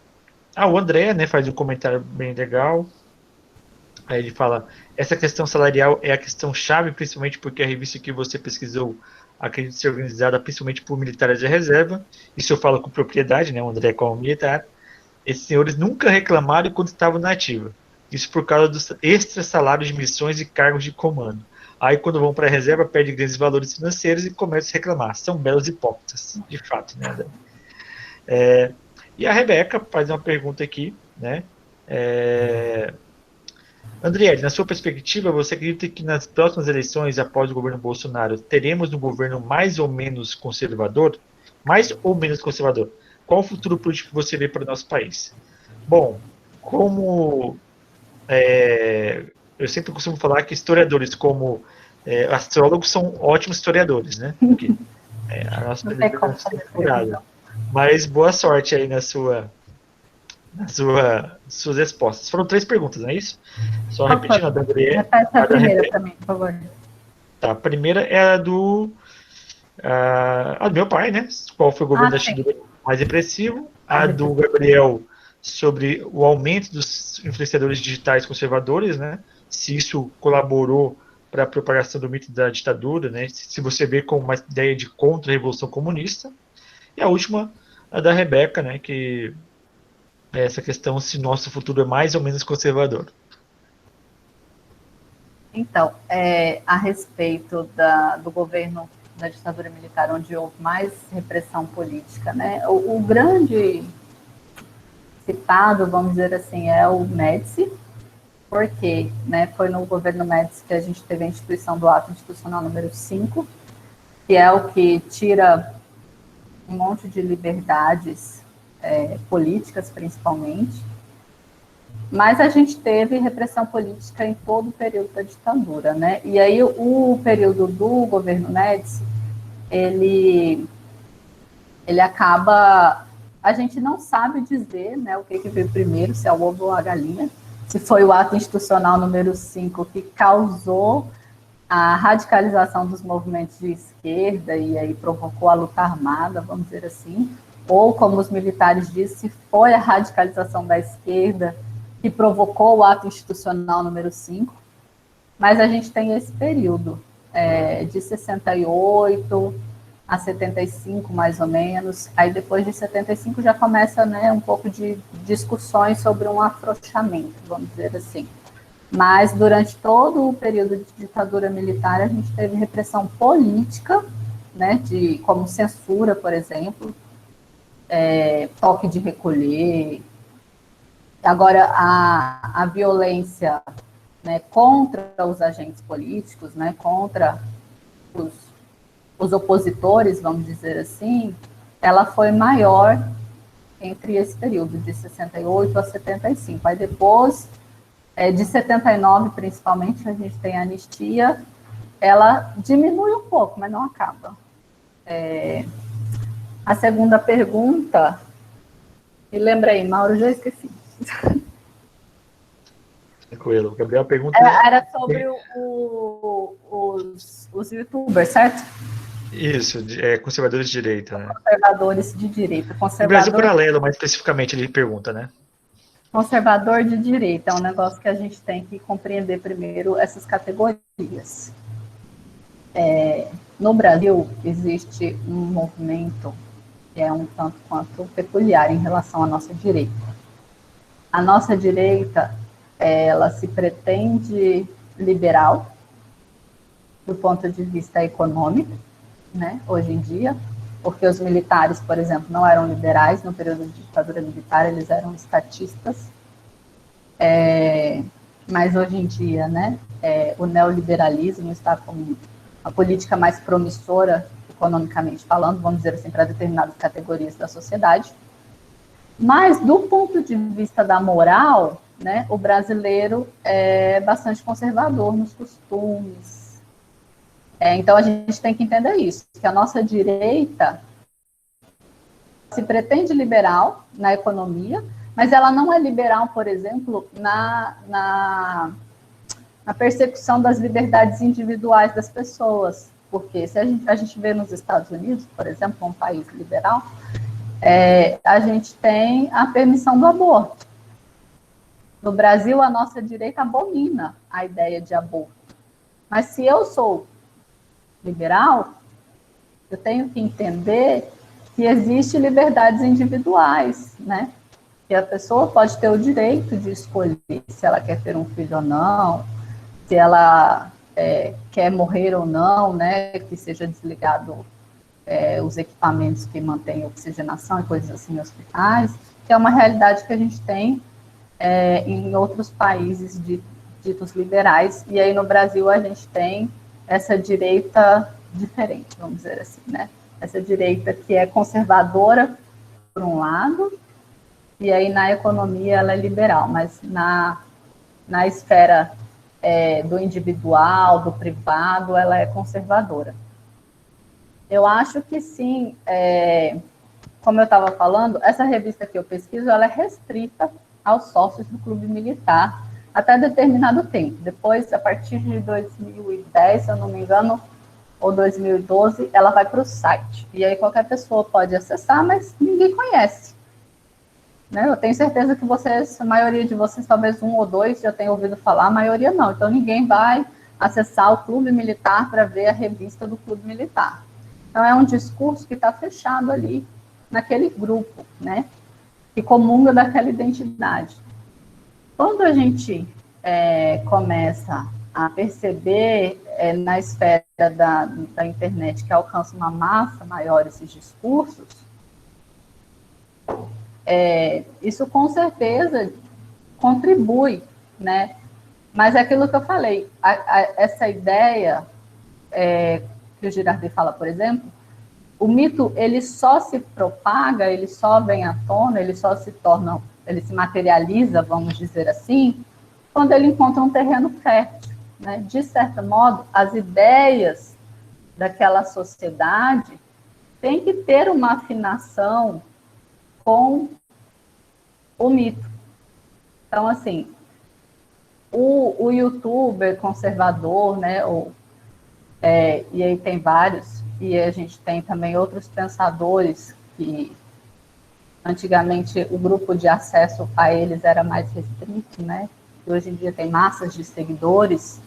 O André, né, faz um comentário bem legal. Aí ele fala, essa questão salarial é a questão chave, principalmente porque a revista que você pesquisou acredita ser organizada principalmente por militares de reserva. Isso eu falo com propriedade, né, o André como militar. Esses senhores nunca reclamaram quando estavam na ativa. Isso por causa dos extra salários de missões e cargos de comando. Aí quando vão para a reserva, perdem grandes valores financeiros e começam a reclamar. São belos hipócritas, de fato, né, André? E a Rebeca faz uma pergunta aqui, né? Andriele, na sua perspectiva, você acredita que nas próximas eleições, após o governo Bolsonaro, teremos um governo mais ou menos conservador? Mais ou menos conservador? Qual o futuro político que você vê para o nosso país? Bom, como eu sempre costumo falar que historiadores como astrólogos são ótimos historiadores, né? Porque a nossa presidência é furada. Mas boa sorte aí nas suas respostas. Foram 3 perguntas, não é isso? Só repetindo, a da André. Repete a primeira para mim, por favor. Tá, a primeira é a do meu pai, né? Qual foi o governo da ditadura mais repressivo? A do Gabriel sobre o aumento dos influenciadores digitais conservadores, né? Se isso colaborou para a propagação do mito da ditadura, né? Se você vê como uma ideia de contra-revolução comunista. E a última, a da Rebeca, né? Que é essa questão se nosso futuro é mais ou menos conservador. Então, a respeito do governo da ditadura militar, onde houve mais repressão política, né? O grande citado, vamos dizer assim, é o Médici, porque, né, foi no governo Médici que a gente teve a instituição do ato institucional número 5, que é o que tira um monte de liberdades políticas, principalmente. Mas a gente teve repressão política em todo o período da ditadura, né? E aí o período do governo Médici, ele acaba... A gente não sabe dizer, né, o que veio primeiro, se é o ovo ou a galinha, se foi o ato institucional número 5 que causou a radicalização dos movimentos de esquerda e aí provocou a luta armada, vamos dizer assim, ou, como os militares dizem, foi a radicalização da esquerda que provocou o ato institucional número 5, mas a gente tem esse período de 68 a 75, mais ou menos. Aí, depois de 75, já começa, né, um pouco de discussões sobre um afrouxamento, vamos dizer assim. Mas, durante todo o período de ditadura militar, a gente teve repressão política, né, como censura, por exemplo, toque de recolher. Agora, a violência, né, contra os agentes políticos, né, contra os opositores, vamos dizer assim, ela foi maior entre esse período, de 68 a 75. Aí depois, de 79, principalmente, a gente tem a anistia, ela diminui um pouco, mas não acaba. A segunda pergunta, me lembra aí, Mauro, já esqueci. Tranquilo. Gabriel, pergunta... Era sobre os youtubers, certo? Isso, conservadores de direita, né? Conservadores de direita. No Brasil Paralelo, mais especificamente, ele pergunta, né? Conservador de direita é um negócio que a gente tem que compreender primeiro essas categorias. No Brasil, existe um movimento que é um tanto quanto peculiar em relação à nossa direita. A nossa direita, ela se pretende liberal do ponto de vista econômico, né, hoje em dia, porque os militares, por exemplo, não eram liberais no período de ditadura militar, eles eram estatistas, mas hoje em dia, né, o neoliberalismo está como a política mais promissora, economicamente falando, vamos dizer assim, para determinadas categorias da sociedade. Mas, do ponto de vista da moral, né, o brasileiro é bastante conservador nos costumes. Então, a gente tem que entender isso, que a nossa direita se pretende liberal na economia, mas ela não é liberal, por exemplo, na persecução das liberdades individuais das pessoas. Porque se a gente vê nos Estados Unidos, por exemplo, um país liberal, a gente tem a permissão do aborto. No Brasil, a nossa direita abomina a ideia de aborto. Mas se eu sou liberal, eu tenho que entender que existem liberdades individuais, né? Que a pessoa pode ter o direito de escolher se ela quer ter um filho ou não, se ela quer morrer ou não, né? Que seja desligado os equipamentos que mantêm oxigenação e coisas assim em hospitais, que é uma realidade que a gente tem em outros países ditos liberais, e aí no Brasil a gente tem essa direita diferente, vamos dizer assim, né? Essa direita que é conservadora, por um lado, e aí na economia ela é liberal, mas na esfera do individual, do privado, ela é conservadora. Eu acho que sim, como eu estava falando, essa revista que eu pesquiso, ela é restrita aos sócios do clube militar até determinado tempo. Depois, a partir de 2010, se eu não me engano, ou 2012, ela vai para o site. E aí qualquer pessoa pode acessar, mas ninguém conhece. Né? Eu tenho certeza que vocês, a maioria de vocês, talvez um ou dois, já tenham ouvido falar, a maioria não. Então ninguém vai acessar o clube militar para ver a revista do clube militar. Então é um discurso que está fechado ali, naquele grupo, né? Que comunga daquela identidade. Quando a gente começa a perceber na esfera da internet que alcança uma massa maior esses discursos, isso com certeza contribui, né? Mas é aquilo que eu falei, essa ideia que o Girardet fala, por exemplo, o mito, ele só se propaga, ele só vem à tona, ele se materializa, vamos dizer assim, quando ele encontra um terreno fértil, né? De certo modo, as ideias daquela sociedade têm que ter uma afinação com o mito. Então, assim, o youtuber conservador, né, e aí tem vários, e a gente tem também outros pensadores que antigamente o grupo de acesso a eles era mais restrito, né? E hoje em dia tem massas de seguidores.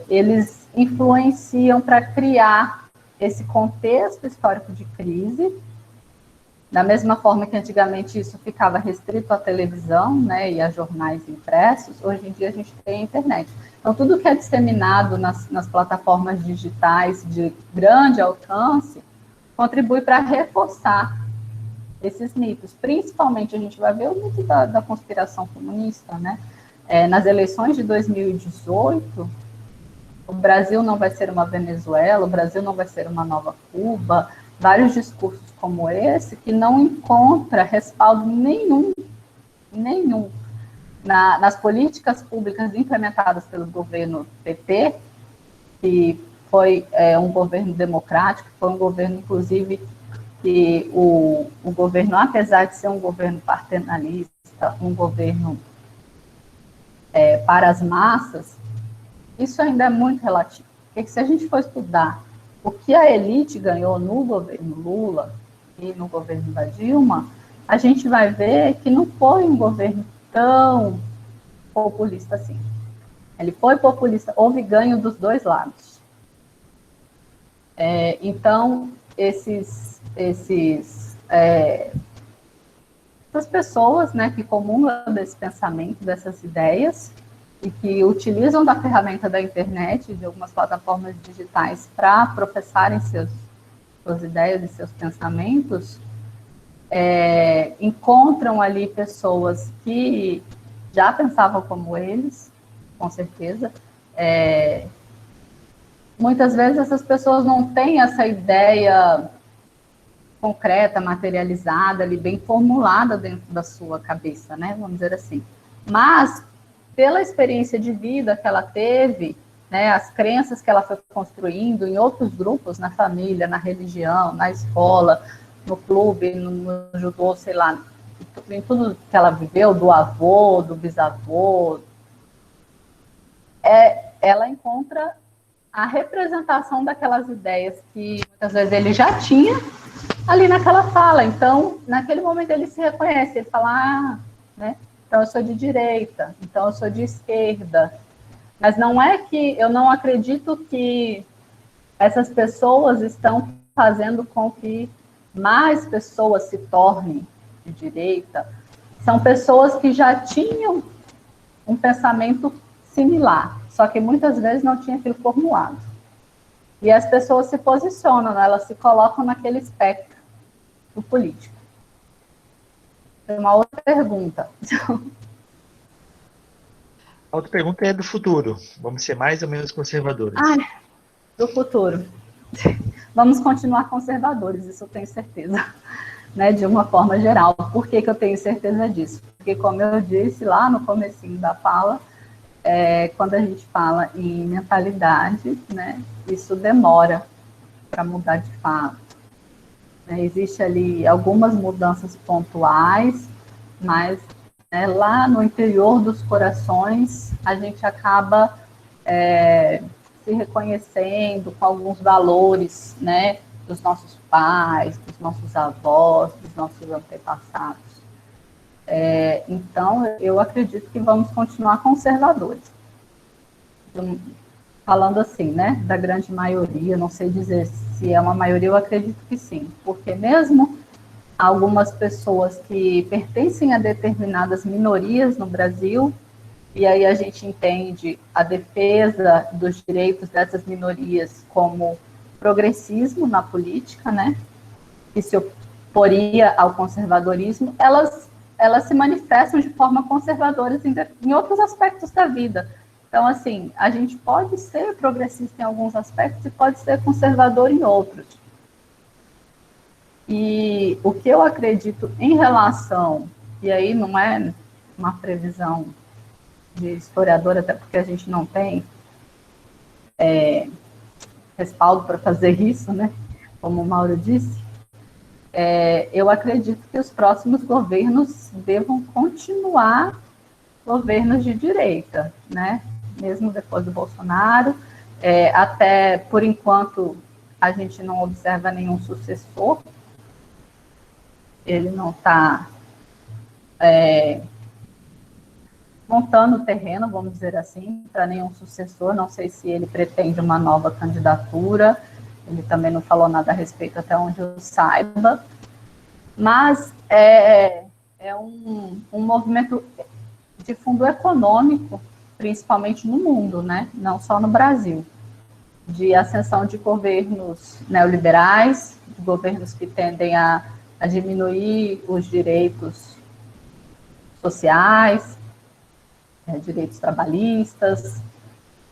Eles influenciam para criar esse contexto histórico de crise, da mesma forma que antigamente isso ficava restrito à televisão, né, e a jornais impressos, hoje em dia a gente tem a internet. Então, tudo que é disseminado nas plataformas digitais de grande alcance contribui para reforçar esses mitos. Principalmente, a gente vai ver o mito da conspiração comunista, né? Nas eleições de 2018, o Brasil não vai ser uma Venezuela, o Brasil não vai ser uma nova Cuba, vários discursos como esse que não encontra respaldo nenhum nas políticas públicas implementadas pelo governo PT, que foi um governo democrático, foi um governo, inclusive, que o governo, apesar de ser um governo paternalista, um governo para as massas, isso ainda é muito relativo. Porque se a gente for estudar o que a elite ganhou no governo Lula e no governo da Dilma, a gente vai ver que não foi um governo tão populista assim. Ele foi populista, houve ganho dos dois lados. Então, essas pessoas, né, que comungam desse pensamento, dessas ideias, e que utilizam da ferramenta da internet, de algumas plataformas digitais, para professarem suas ideias e seus pensamentos, encontram ali pessoas que já pensavam como eles, com certeza. Muitas vezes essas pessoas não têm essa ideia concreta, materializada, ali, bem formulada dentro da sua cabeça, né? Vamos dizer assim. Mas, pela experiência de vida que ela teve, né, as crenças que ela foi construindo em outros grupos, na família, na religião, na escola, no clube, no judô, sei lá, em tudo que ela viveu, do avô, do bisavô, ela encontra a representação daquelas ideias que muitas vezes ele já tinha ali naquela fala. Então, naquele momento ele se reconhece, ele fala, né, então eu sou de direita, então eu sou de esquerda. Mas não é que eu não acredito que essas pessoas estão fazendo com que mais pessoas se tornem de direita. São pessoas que já tinham um pensamento similar, só que muitas vezes não tinha aquilo formulado. E as pessoas se posicionam, elas se colocam naquele espectro do político. Tem uma outra pergunta. A outra pergunta é do futuro. Vamos ser mais ou menos conservadores? Do futuro. Vamos continuar conservadores, isso eu tenho certeza, né, de uma forma geral. Por que eu tenho certeza disso? Porque, como eu disse lá no comecinho da fala, quando a gente fala em mentalidade, né, isso demora para mudar de fato. Existe ali algumas mudanças pontuais, mas, né, lá no interior dos corações, a gente acaba se reconhecendo com alguns valores, né, dos nossos pais, dos nossos avós, dos nossos antepassados. Então, eu acredito que vamos continuar conservadores. Falando assim, né, da grande maioria, não sei dizer se é uma maioria, eu acredito que sim, porque mesmo algumas pessoas que pertencem a determinadas minorias no Brasil, e aí a gente entende a defesa dos direitos dessas minorias como progressismo na política, né, que se oporia ao conservadorismo, elas se manifestam de forma conservadora em outros aspectos da vida. Então, assim, a gente pode ser progressista em alguns aspectos e pode ser conservador em outros. E o que eu acredito em relação, e aí não é uma previsão de historiador, até porque a gente não tem respaldo para fazer isso, né? Como o Mauro disse, eu acredito que os próximos governos devam continuar governos de direita, né? Mesmo depois do Bolsonaro, até por enquanto a gente não observa nenhum sucessor, ele não está montando o terreno, vamos dizer assim, para nenhum sucessor. Não sei se ele pretende uma nova candidatura, ele também não falou nada a respeito até onde eu saiba, mas é um movimento de fundo econômico, principalmente no mundo, né? Não só no Brasil, de ascensão de governos neoliberais, de governos que tendem a diminuir os direitos sociais, direitos trabalhistas.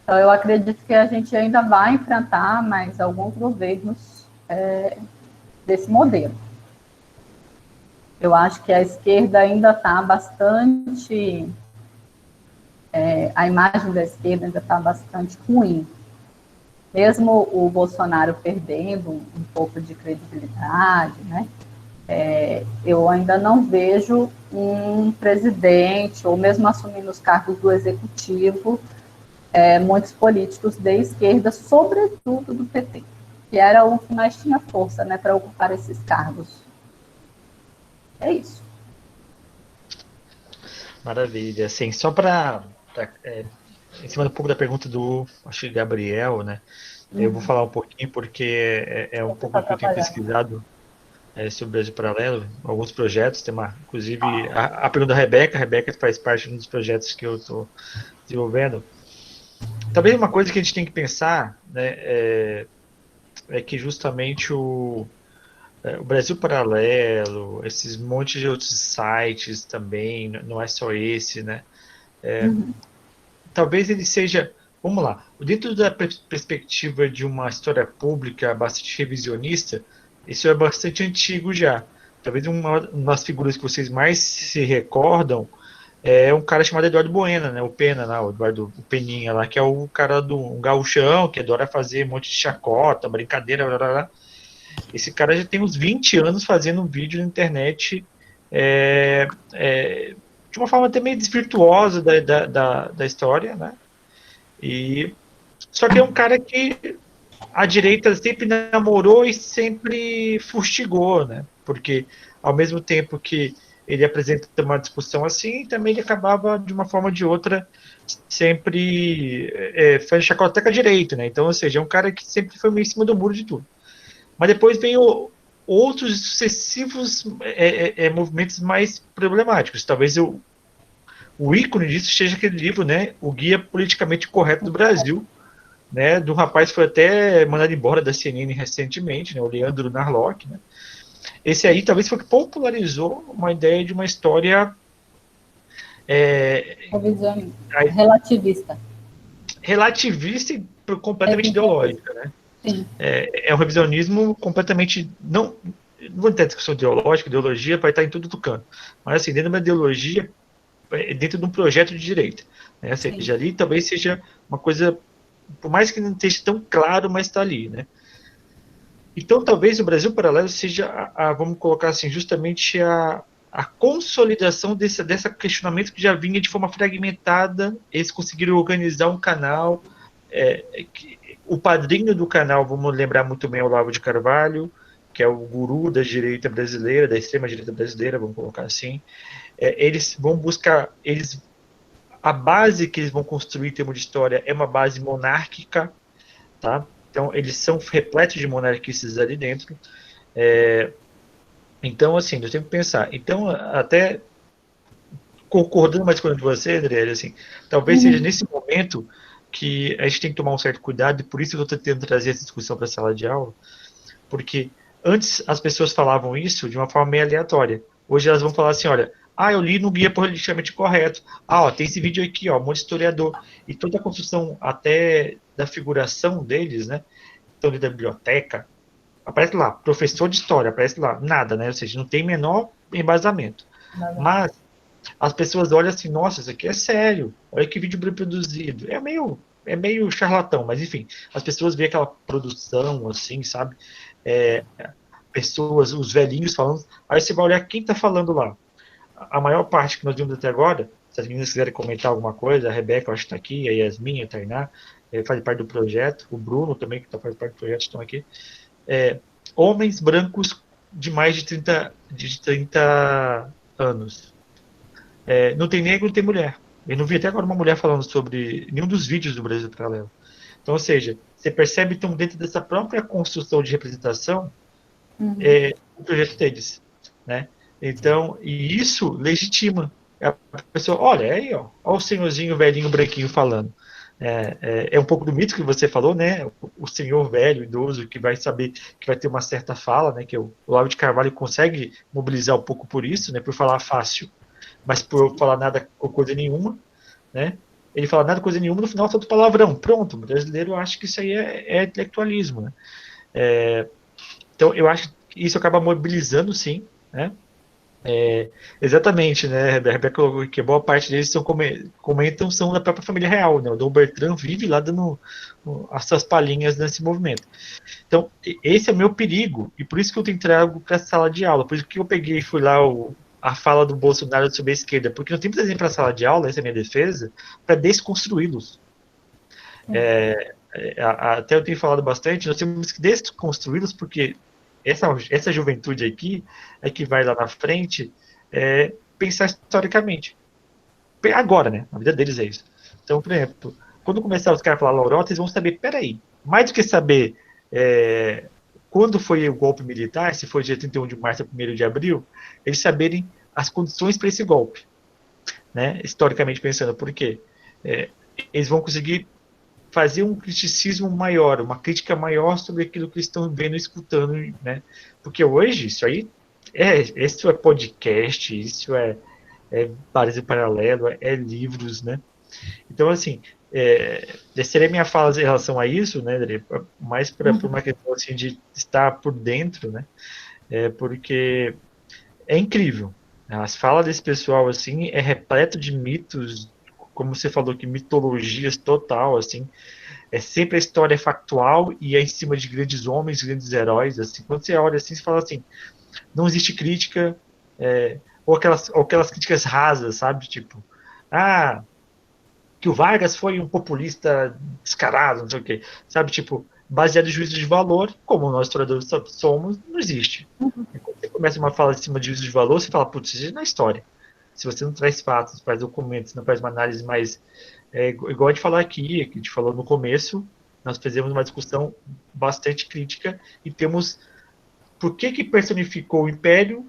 Então, eu acredito que a gente ainda vai enfrentar mais alguns governos desse modelo. Eu acho que a esquerda ainda está bastante... a imagem da esquerda ainda está bastante ruim. Mesmo o Bolsonaro perdendo um pouco de credibilidade, né? Eu ainda não vejo um presidente, ou mesmo assumindo os cargos do executivo, muitos políticos de esquerda, sobretudo do PT, que era o que mais tinha força, né, para ocupar esses cargos. É isso. Maravilha. Assim, só para em cima um pouco da pergunta do, acho que Gabriel, né? Eu vou falar um pouquinho porque é um pouco do que eu tenho pesquisado sobre o Brasil Paralelo, alguns projetos, inclusive a pergunta da Rebeca, a Rebeca faz parte de um dos projetos que eu estou desenvolvendo. Talvez uma coisa que a gente tem que pensar, né, é que justamente o Brasil Paralelo, esses montes de outros sites também, não é só esse, né? Talvez ele seja, vamos lá, dentro da perspectiva de uma história pública bastante revisionista, isso é bastante antigo já. Talvez uma das figuras que vocês mais se recordam é um cara chamado Eduardo Bueno, né? O Pena lá, o Eduardo o Peninha lá, que é o cara do um gauchão, que adora fazer um monte de chacota, brincadeira, blá, blá, blá. Esse cara já tem uns 20 anos fazendo um vídeo na internet de uma forma até meio desvirtuosa da história, né? Só que é um cara que a direita sempre namorou e sempre fustigou, né? Porque ao mesmo tempo que ele apresenta uma discussão assim, também ele acabava de uma forma ou de outra sempre fazendo chacota com a direita, né? Então, ou seja, é um cara que sempre foi meio em cima do muro de tudo. Mas depois vem outros sucessivos movimentos mais problemáticos. Talvez o ícone disso seja aquele livro, né? O Guia Politicamente Correto do Brasil, né? Do rapaz que foi até mandado embora da CNN recentemente, né? O Leandro Narlock, né? Esse aí talvez foi o que popularizou uma ideia de uma história relativista. Relativista e completamente ideológica, né? Sim. É um revisionismo completamente não vou ter discussão ideológica, ideologia vai estar em tudo do canto, mas assim, dentro de uma ideologia, dentro de um projeto de direita, né? Ou seja, ali talvez seja uma coisa, por mais que não esteja tão claro, mas está ali, né? Então talvez o Brasil Paralelo seja, vamos colocar assim, justamente a consolidação desse questionamento que já vinha de forma fragmentada. Eles conseguiram organizar um canal, o padrinho do canal, vamos lembrar muito bem, é o Olavo de Carvalho, que é o guru da direita brasileira, da extrema direita brasileira, vamos colocar assim. Eles vão buscar, a base que eles vão construir em termos de história é uma base monárquica, tá? Então eles são repletos de monarquistas ali dentro. Então, assim, eu tenho que pensar. Então, até concordando mais com você, André, assim, talvez seja nesse momento que a gente tem que tomar um certo cuidado, e por isso eu estou tentando trazer essa discussão para a sala de aula, porque antes as pessoas falavam isso de uma forma meio aleatória. Hoje elas vão falar assim, olha, eu li no Guia Politicamente Correto. Tem esse vídeo aqui, um monte de historiador. E toda a construção até da figuração deles, né? Então, da biblioteca, aparece lá, professor de história, aparece lá, nada, né? Ou seja, não tem menor embasamento. Nada. Mas as pessoas olham assim, nossa, isso aqui é sério, olha que vídeo bem produzido. É meio charlatão, mas enfim, as pessoas veem aquela produção, assim, sabe? Pessoas, os velhinhos falando, aí você vai olhar quem está falando lá. A maior parte que nós vimos até agora, se as meninas quiserem comentar alguma coisa, a Rebeca, eu acho que está aqui, a Yasmin, a Tainá, faz parte do projeto, o Bruno também, que faz parte do projeto, estão aqui. Homens brancos de mais de 30 anos. Não tem negro, não tem mulher. Eu não vi até agora uma mulher falando sobre nenhum dos vídeos do Brasil Paralelo. Então, ou seja, você percebe, então, dentro dessa própria construção de representação, o projeto deles, né? Então, e isso legitima. A pessoa, olha aí, olha o senhorzinho velhinho branquinho falando. É um pouco do mito que você falou, né? O senhor velho, idoso, que vai saber que vai ter uma certa fala, né? Que o Olavo de Carvalho consegue mobilizar um pouco por isso, né? Por falar fácil, mas por falar nada ou coisa nenhuma, né? Ele fala nada, coisa nenhuma, no final solta palavrão. Pronto, o brasileiro acha que isso aí é intelectualismo, né? Então, eu acho que isso acaba mobilizando, sim, né? Exatamente, né, Rebeca, que boa parte deles comentam são da própria família real, né? O Dom Bertrand vive lá dando as suas palhinhas nesse movimento. Então, esse é o meu perigo, e por isso que eu tenho trago para a sala de aula, por isso que eu peguei e fui lá a fala do Bolsonaro sobre a esquerda, porque nós temos que trazer para a sala de aula, essa é a minha defesa, para desconstruí-los. Até eu tenho falado bastante, nós temos que desconstruí-los, porque essa juventude aqui é que vai lá na frente pensar historicamente. Agora, né? A vida deles é isso. Então, por exemplo, quando começar os caras a falar lorota, eles vão saber, peraí, mais do que saber quando foi o golpe militar, se foi dia 31 de março ou 1º de abril, eles saberem as condições para esse golpe, né? Historicamente pensando, por quê? Eles vão conseguir fazer um criticismo maior, uma crítica maior sobre aquilo que eles estão vendo e escutando, né? Porque hoje, isso é podcast, isso é Brasil Paralelo, é livros, né? Então, assim, essa seria a minha fala em relação a isso, né, André? Mais para uma questão assim, de estar por dentro, né? Porque é incrível. As falas desse pessoal, assim, é repleto de mitos, como você falou, que mitologias total, assim. É sempre a história factual e é em cima de grandes homens, grandes heróis, assim. Quando você olha assim, você fala assim, não existe crítica, ou aquelas críticas rasas, sabe? Tipo, que o Vargas foi um populista descarado, não sei o quê. Sabe, tipo, baseado em juízo de valor, como nós historiadores somos, não existe. E quando você começa uma fala em cima de juízo de valor, você fala, putz, isso não é história. Se você não traz fatos, não faz documentos, não faz uma análise mais... igual a gente falou aqui, que a gente falou no começo, nós fizemos uma discussão bastante crítica e temos por que personificou o império,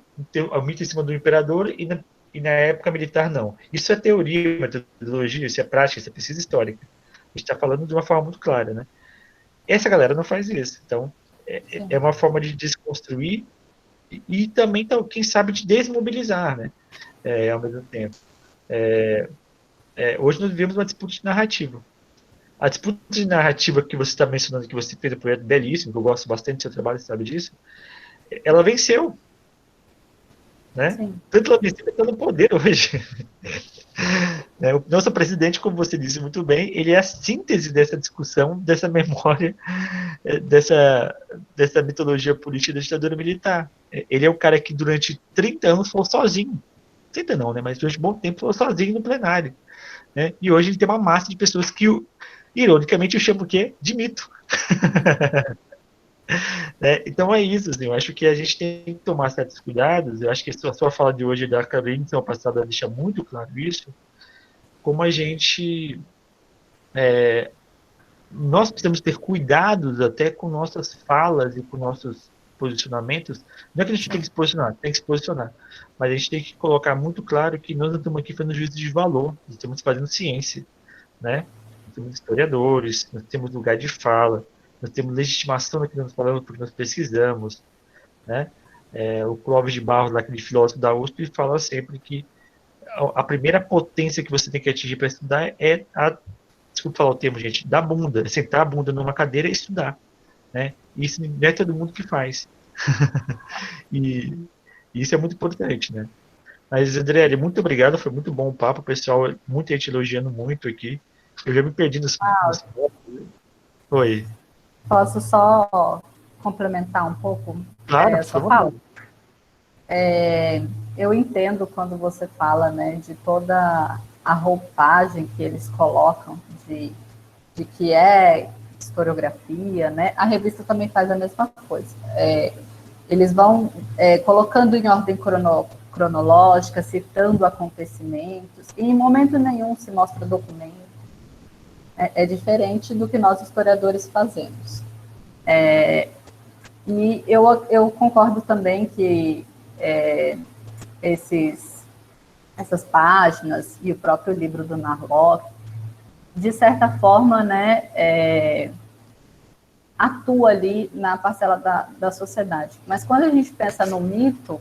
o mito em cima do imperador, e na época militar não. Isso é teoria, metodologia, isso é prática, isso é pesquisa histórica. A gente está falando de uma forma muito clara, né? Essa galera não faz isso. Então, é uma forma de desconstruir e também, quem sabe, de desmobilizar, né? Ao mesmo tempo. Hoje nós vivemos uma disputa de narrativa. A disputa de narrativa que você está mencionando, que você fez um projeto belíssimo, que eu gosto bastante do seu trabalho, você sabe disso, ela venceu. Né? Tanto ela venceu, está no poder hoje. O nosso presidente, como você disse muito bem, ele é a síntese dessa discussão, dessa memória, dessa mitologia política da ditadura militar. Ele é o cara que durante 30 anos falou sozinho. 30 não, né? Mas durante um bom tempo falou sozinho no plenário. Né? E hoje ele tem uma massa de pessoas que, ironicamente, eu chamo o quê? De mito. Então é isso, assim, eu acho que a gente tem que tomar certos cuidados. Eu acho que a sua fala de hoje da Carolina, semana passada, deixa muito claro isso, como a gente nós precisamos ter cuidados até com nossas falas e com nossos posicionamentos. Não é que a gente tem que se posicionar, tem que se posicionar, mas a gente tem que colocar muito claro que nós não estamos aqui fazendo juízo de valor, nós estamos fazendo ciência, né? Nós temos historiadores, nós temos lugar de fala, nós temos legitimação daquilo que nós falamos porque nós pesquisamos, né? O Clóvis de Barros, aquele filósofo da USP, fala sempre que a primeira potência que você tem que atingir para estudar é desculpa falar o termo, gente, da bunda, sentar a bunda numa cadeira e estudar, né? Isso não é todo mundo que faz. E isso é muito importante, né? Mas, André, muito obrigado, foi muito bom o papo, pessoal, muita gente elogiando muito aqui. Eu já me perdi nos... Oi. Posso só complementar um pouco? Claro, Só falo. Eu entendo quando você fala, né, de toda a roupagem que eles colocam de que é historiografia, né? A revista também faz a mesma coisa. Eles vão colocando em ordem cronológica, citando acontecimentos, e em momento nenhum se mostra documento. É diferente do que nós historiadores fazemos. E eu concordo também que essas páginas e o próprio livro do Narlock, de certa forma, né, atua ali na parcela da sociedade. Mas quando a gente pensa no mito,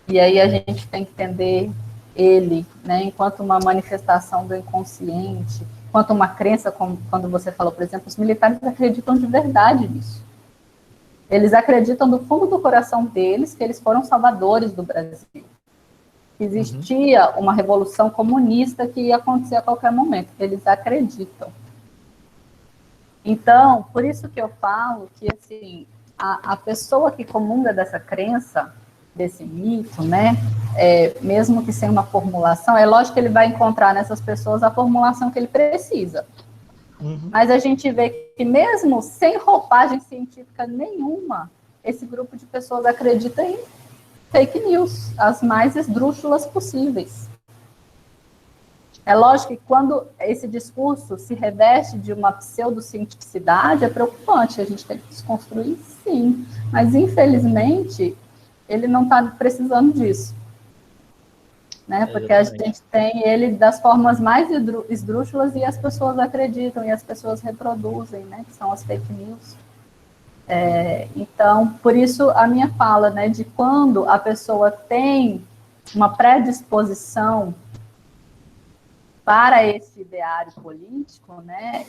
e aí a gente tem que entender ele, né, enquanto uma manifestação do inconsciente, enquanto uma crença, como quando você falou, por exemplo, os militares acreditam de verdade nisso. Eles acreditam do fundo do coração deles que eles foram salvadores do Brasil. Existia uma revolução comunista que ia acontecer a qualquer momento. Eles acreditam. Então, por isso que eu falo que, assim, a pessoa que comunga dessa crença, desse mito, né, mesmo que sem uma formulação, é lógico que ele vai encontrar nessas pessoas a formulação que ele precisa. Mas a gente vê que mesmo sem roupagem científica nenhuma, esse grupo de pessoas acredita em fake news, as mais esdrúxulas possíveis. É lógico que quando esse discurso se reveste de uma pseudocientificidade, é preocupante, a gente tem que desconstruir, sim. Mas, infelizmente, ele não está precisando disso. Né? Porque a gente tem ele das formas mais esdrúxulas e as pessoas acreditam, e as pessoas reproduzem, né? Que são as fake news. Então, por isso a minha fala, né, de quando a pessoa tem uma predisposição para esse ideário político, né,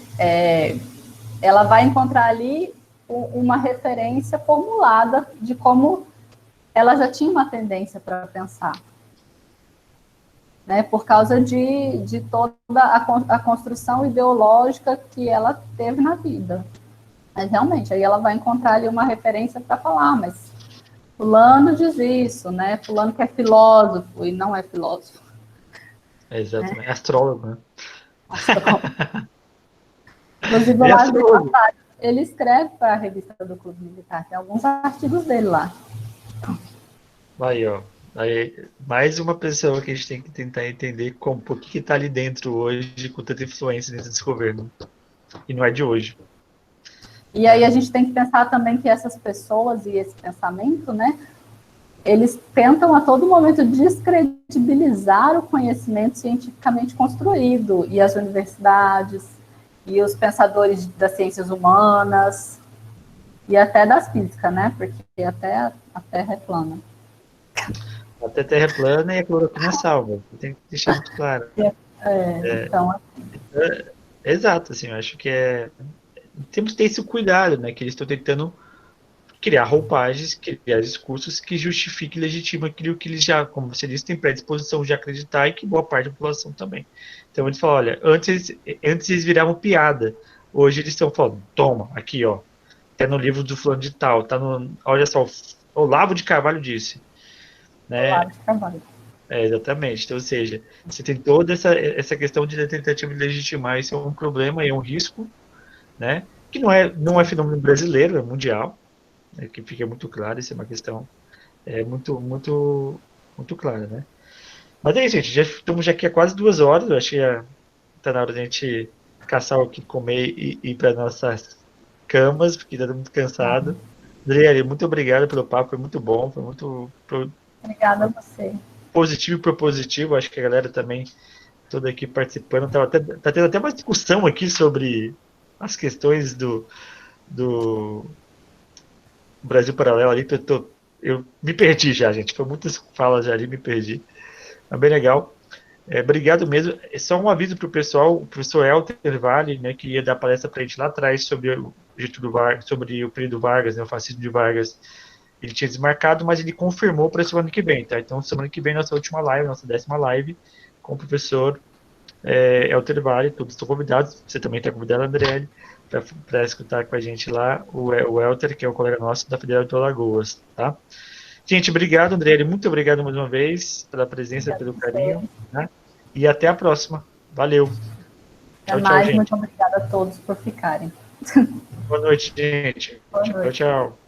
ela vai encontrar ali uma referência formulada de como ela já tinha uma tendência para pensar, né, por causa de toda a construção ideológica que ela teve na vida. Mas, realmente, aí ela vai encontrar ali uma referência para falar, mas fulano diz isso, né? Fulano que é filósofo e não é filósofo. Exatamente. É astrólogo, né? Astrólogo. Inclusive, o Lázaro Passares, ele escreve para a revista do Clube Militar, tem alguns artigos dele lá. Aí, ó. Aí, mais uma pessoa que a gente tem que tentar entender por que está ali dentro hoje, com tanta influência dentro desse governo. E não é de hoje. E aí a gente tem que pensar também que essas pessoas e esse pensamento, né, eles tentam a todo momento descredibilizar o conhecimento cientificamente construído, e as universidades, e os pensadores das ciências humanas, e até das físicas, né, porque até a Terra é plana. Até a Terra é plana e a cloroquina salva. Tem que deixar muito claro. Então, exato, assim, eu acho que temos que ter esse cuidado, né? Que eles estão tentando criar roupagens, criar discursos que justifiquem e legitimem aquilo que eles já, como você disse, têm predisposição de acreditar e que boa parte da população também. Então eles falam, olha, antes eles viravam piada, hoje eles estão falando, toma, aqui, ó, tá no livro do fulano de tal, tá no, olha só, o Olavo de Carvalho disse, né? Olavo de Carvalho. Exatamente. Então, ou seja, você tem toda essa questão de tentativa de legitimar, isso é um problema e é um risco, né? Que não é fenômeno brasileiro, é mundial, né? Que fica muito claro, isso é uma questão muito, muito, muito clara, né? Mas é isso, gente, já estamos aqui há quase 2 horas, eu acho que está na hora de a gente caçar o que comer e ir para nossas camas, porque está muito cansado. Adriane, muito obrigado pelo papo, foi muito bom, foi muito Obrigada a você. positivo e propositivo, acho que a galera também, toda aqui participando, tá tendo até uma discussão aqui sobre as questões do Brasil Paralelo ali, eu me perdi já, gente, foi muitas falas já ali, me perdi, mas bem legal. Obrigado mesmo. Só um aviso para o pessoal, o professor Helder Vale, né, que ia dar palestra para a gente lá atrás sobre o Getúlio Vargas, sobre o período Vargas, né, o fascismo de Vargas. Ele tinha desmarcado, mas ele confirmou para a semana que vem, tá? Então, semana que vem, nossa última live, nossa 10ª live, com o professor Helder Vale, todos estão convidados, você também está convidado, André, para escutar com a gente lá, o Helder, que é o colega nosso da Federal de Alagoas, tá? Gente, obrigado, André, muito obrigado mais uma vez pela presença, pelo carinho, né? E até a próxima. Valeu. Até mais, gente. Muito obrigada a todos por ficarem. Boa noite, gente. Boa noite. Tchau, tchau.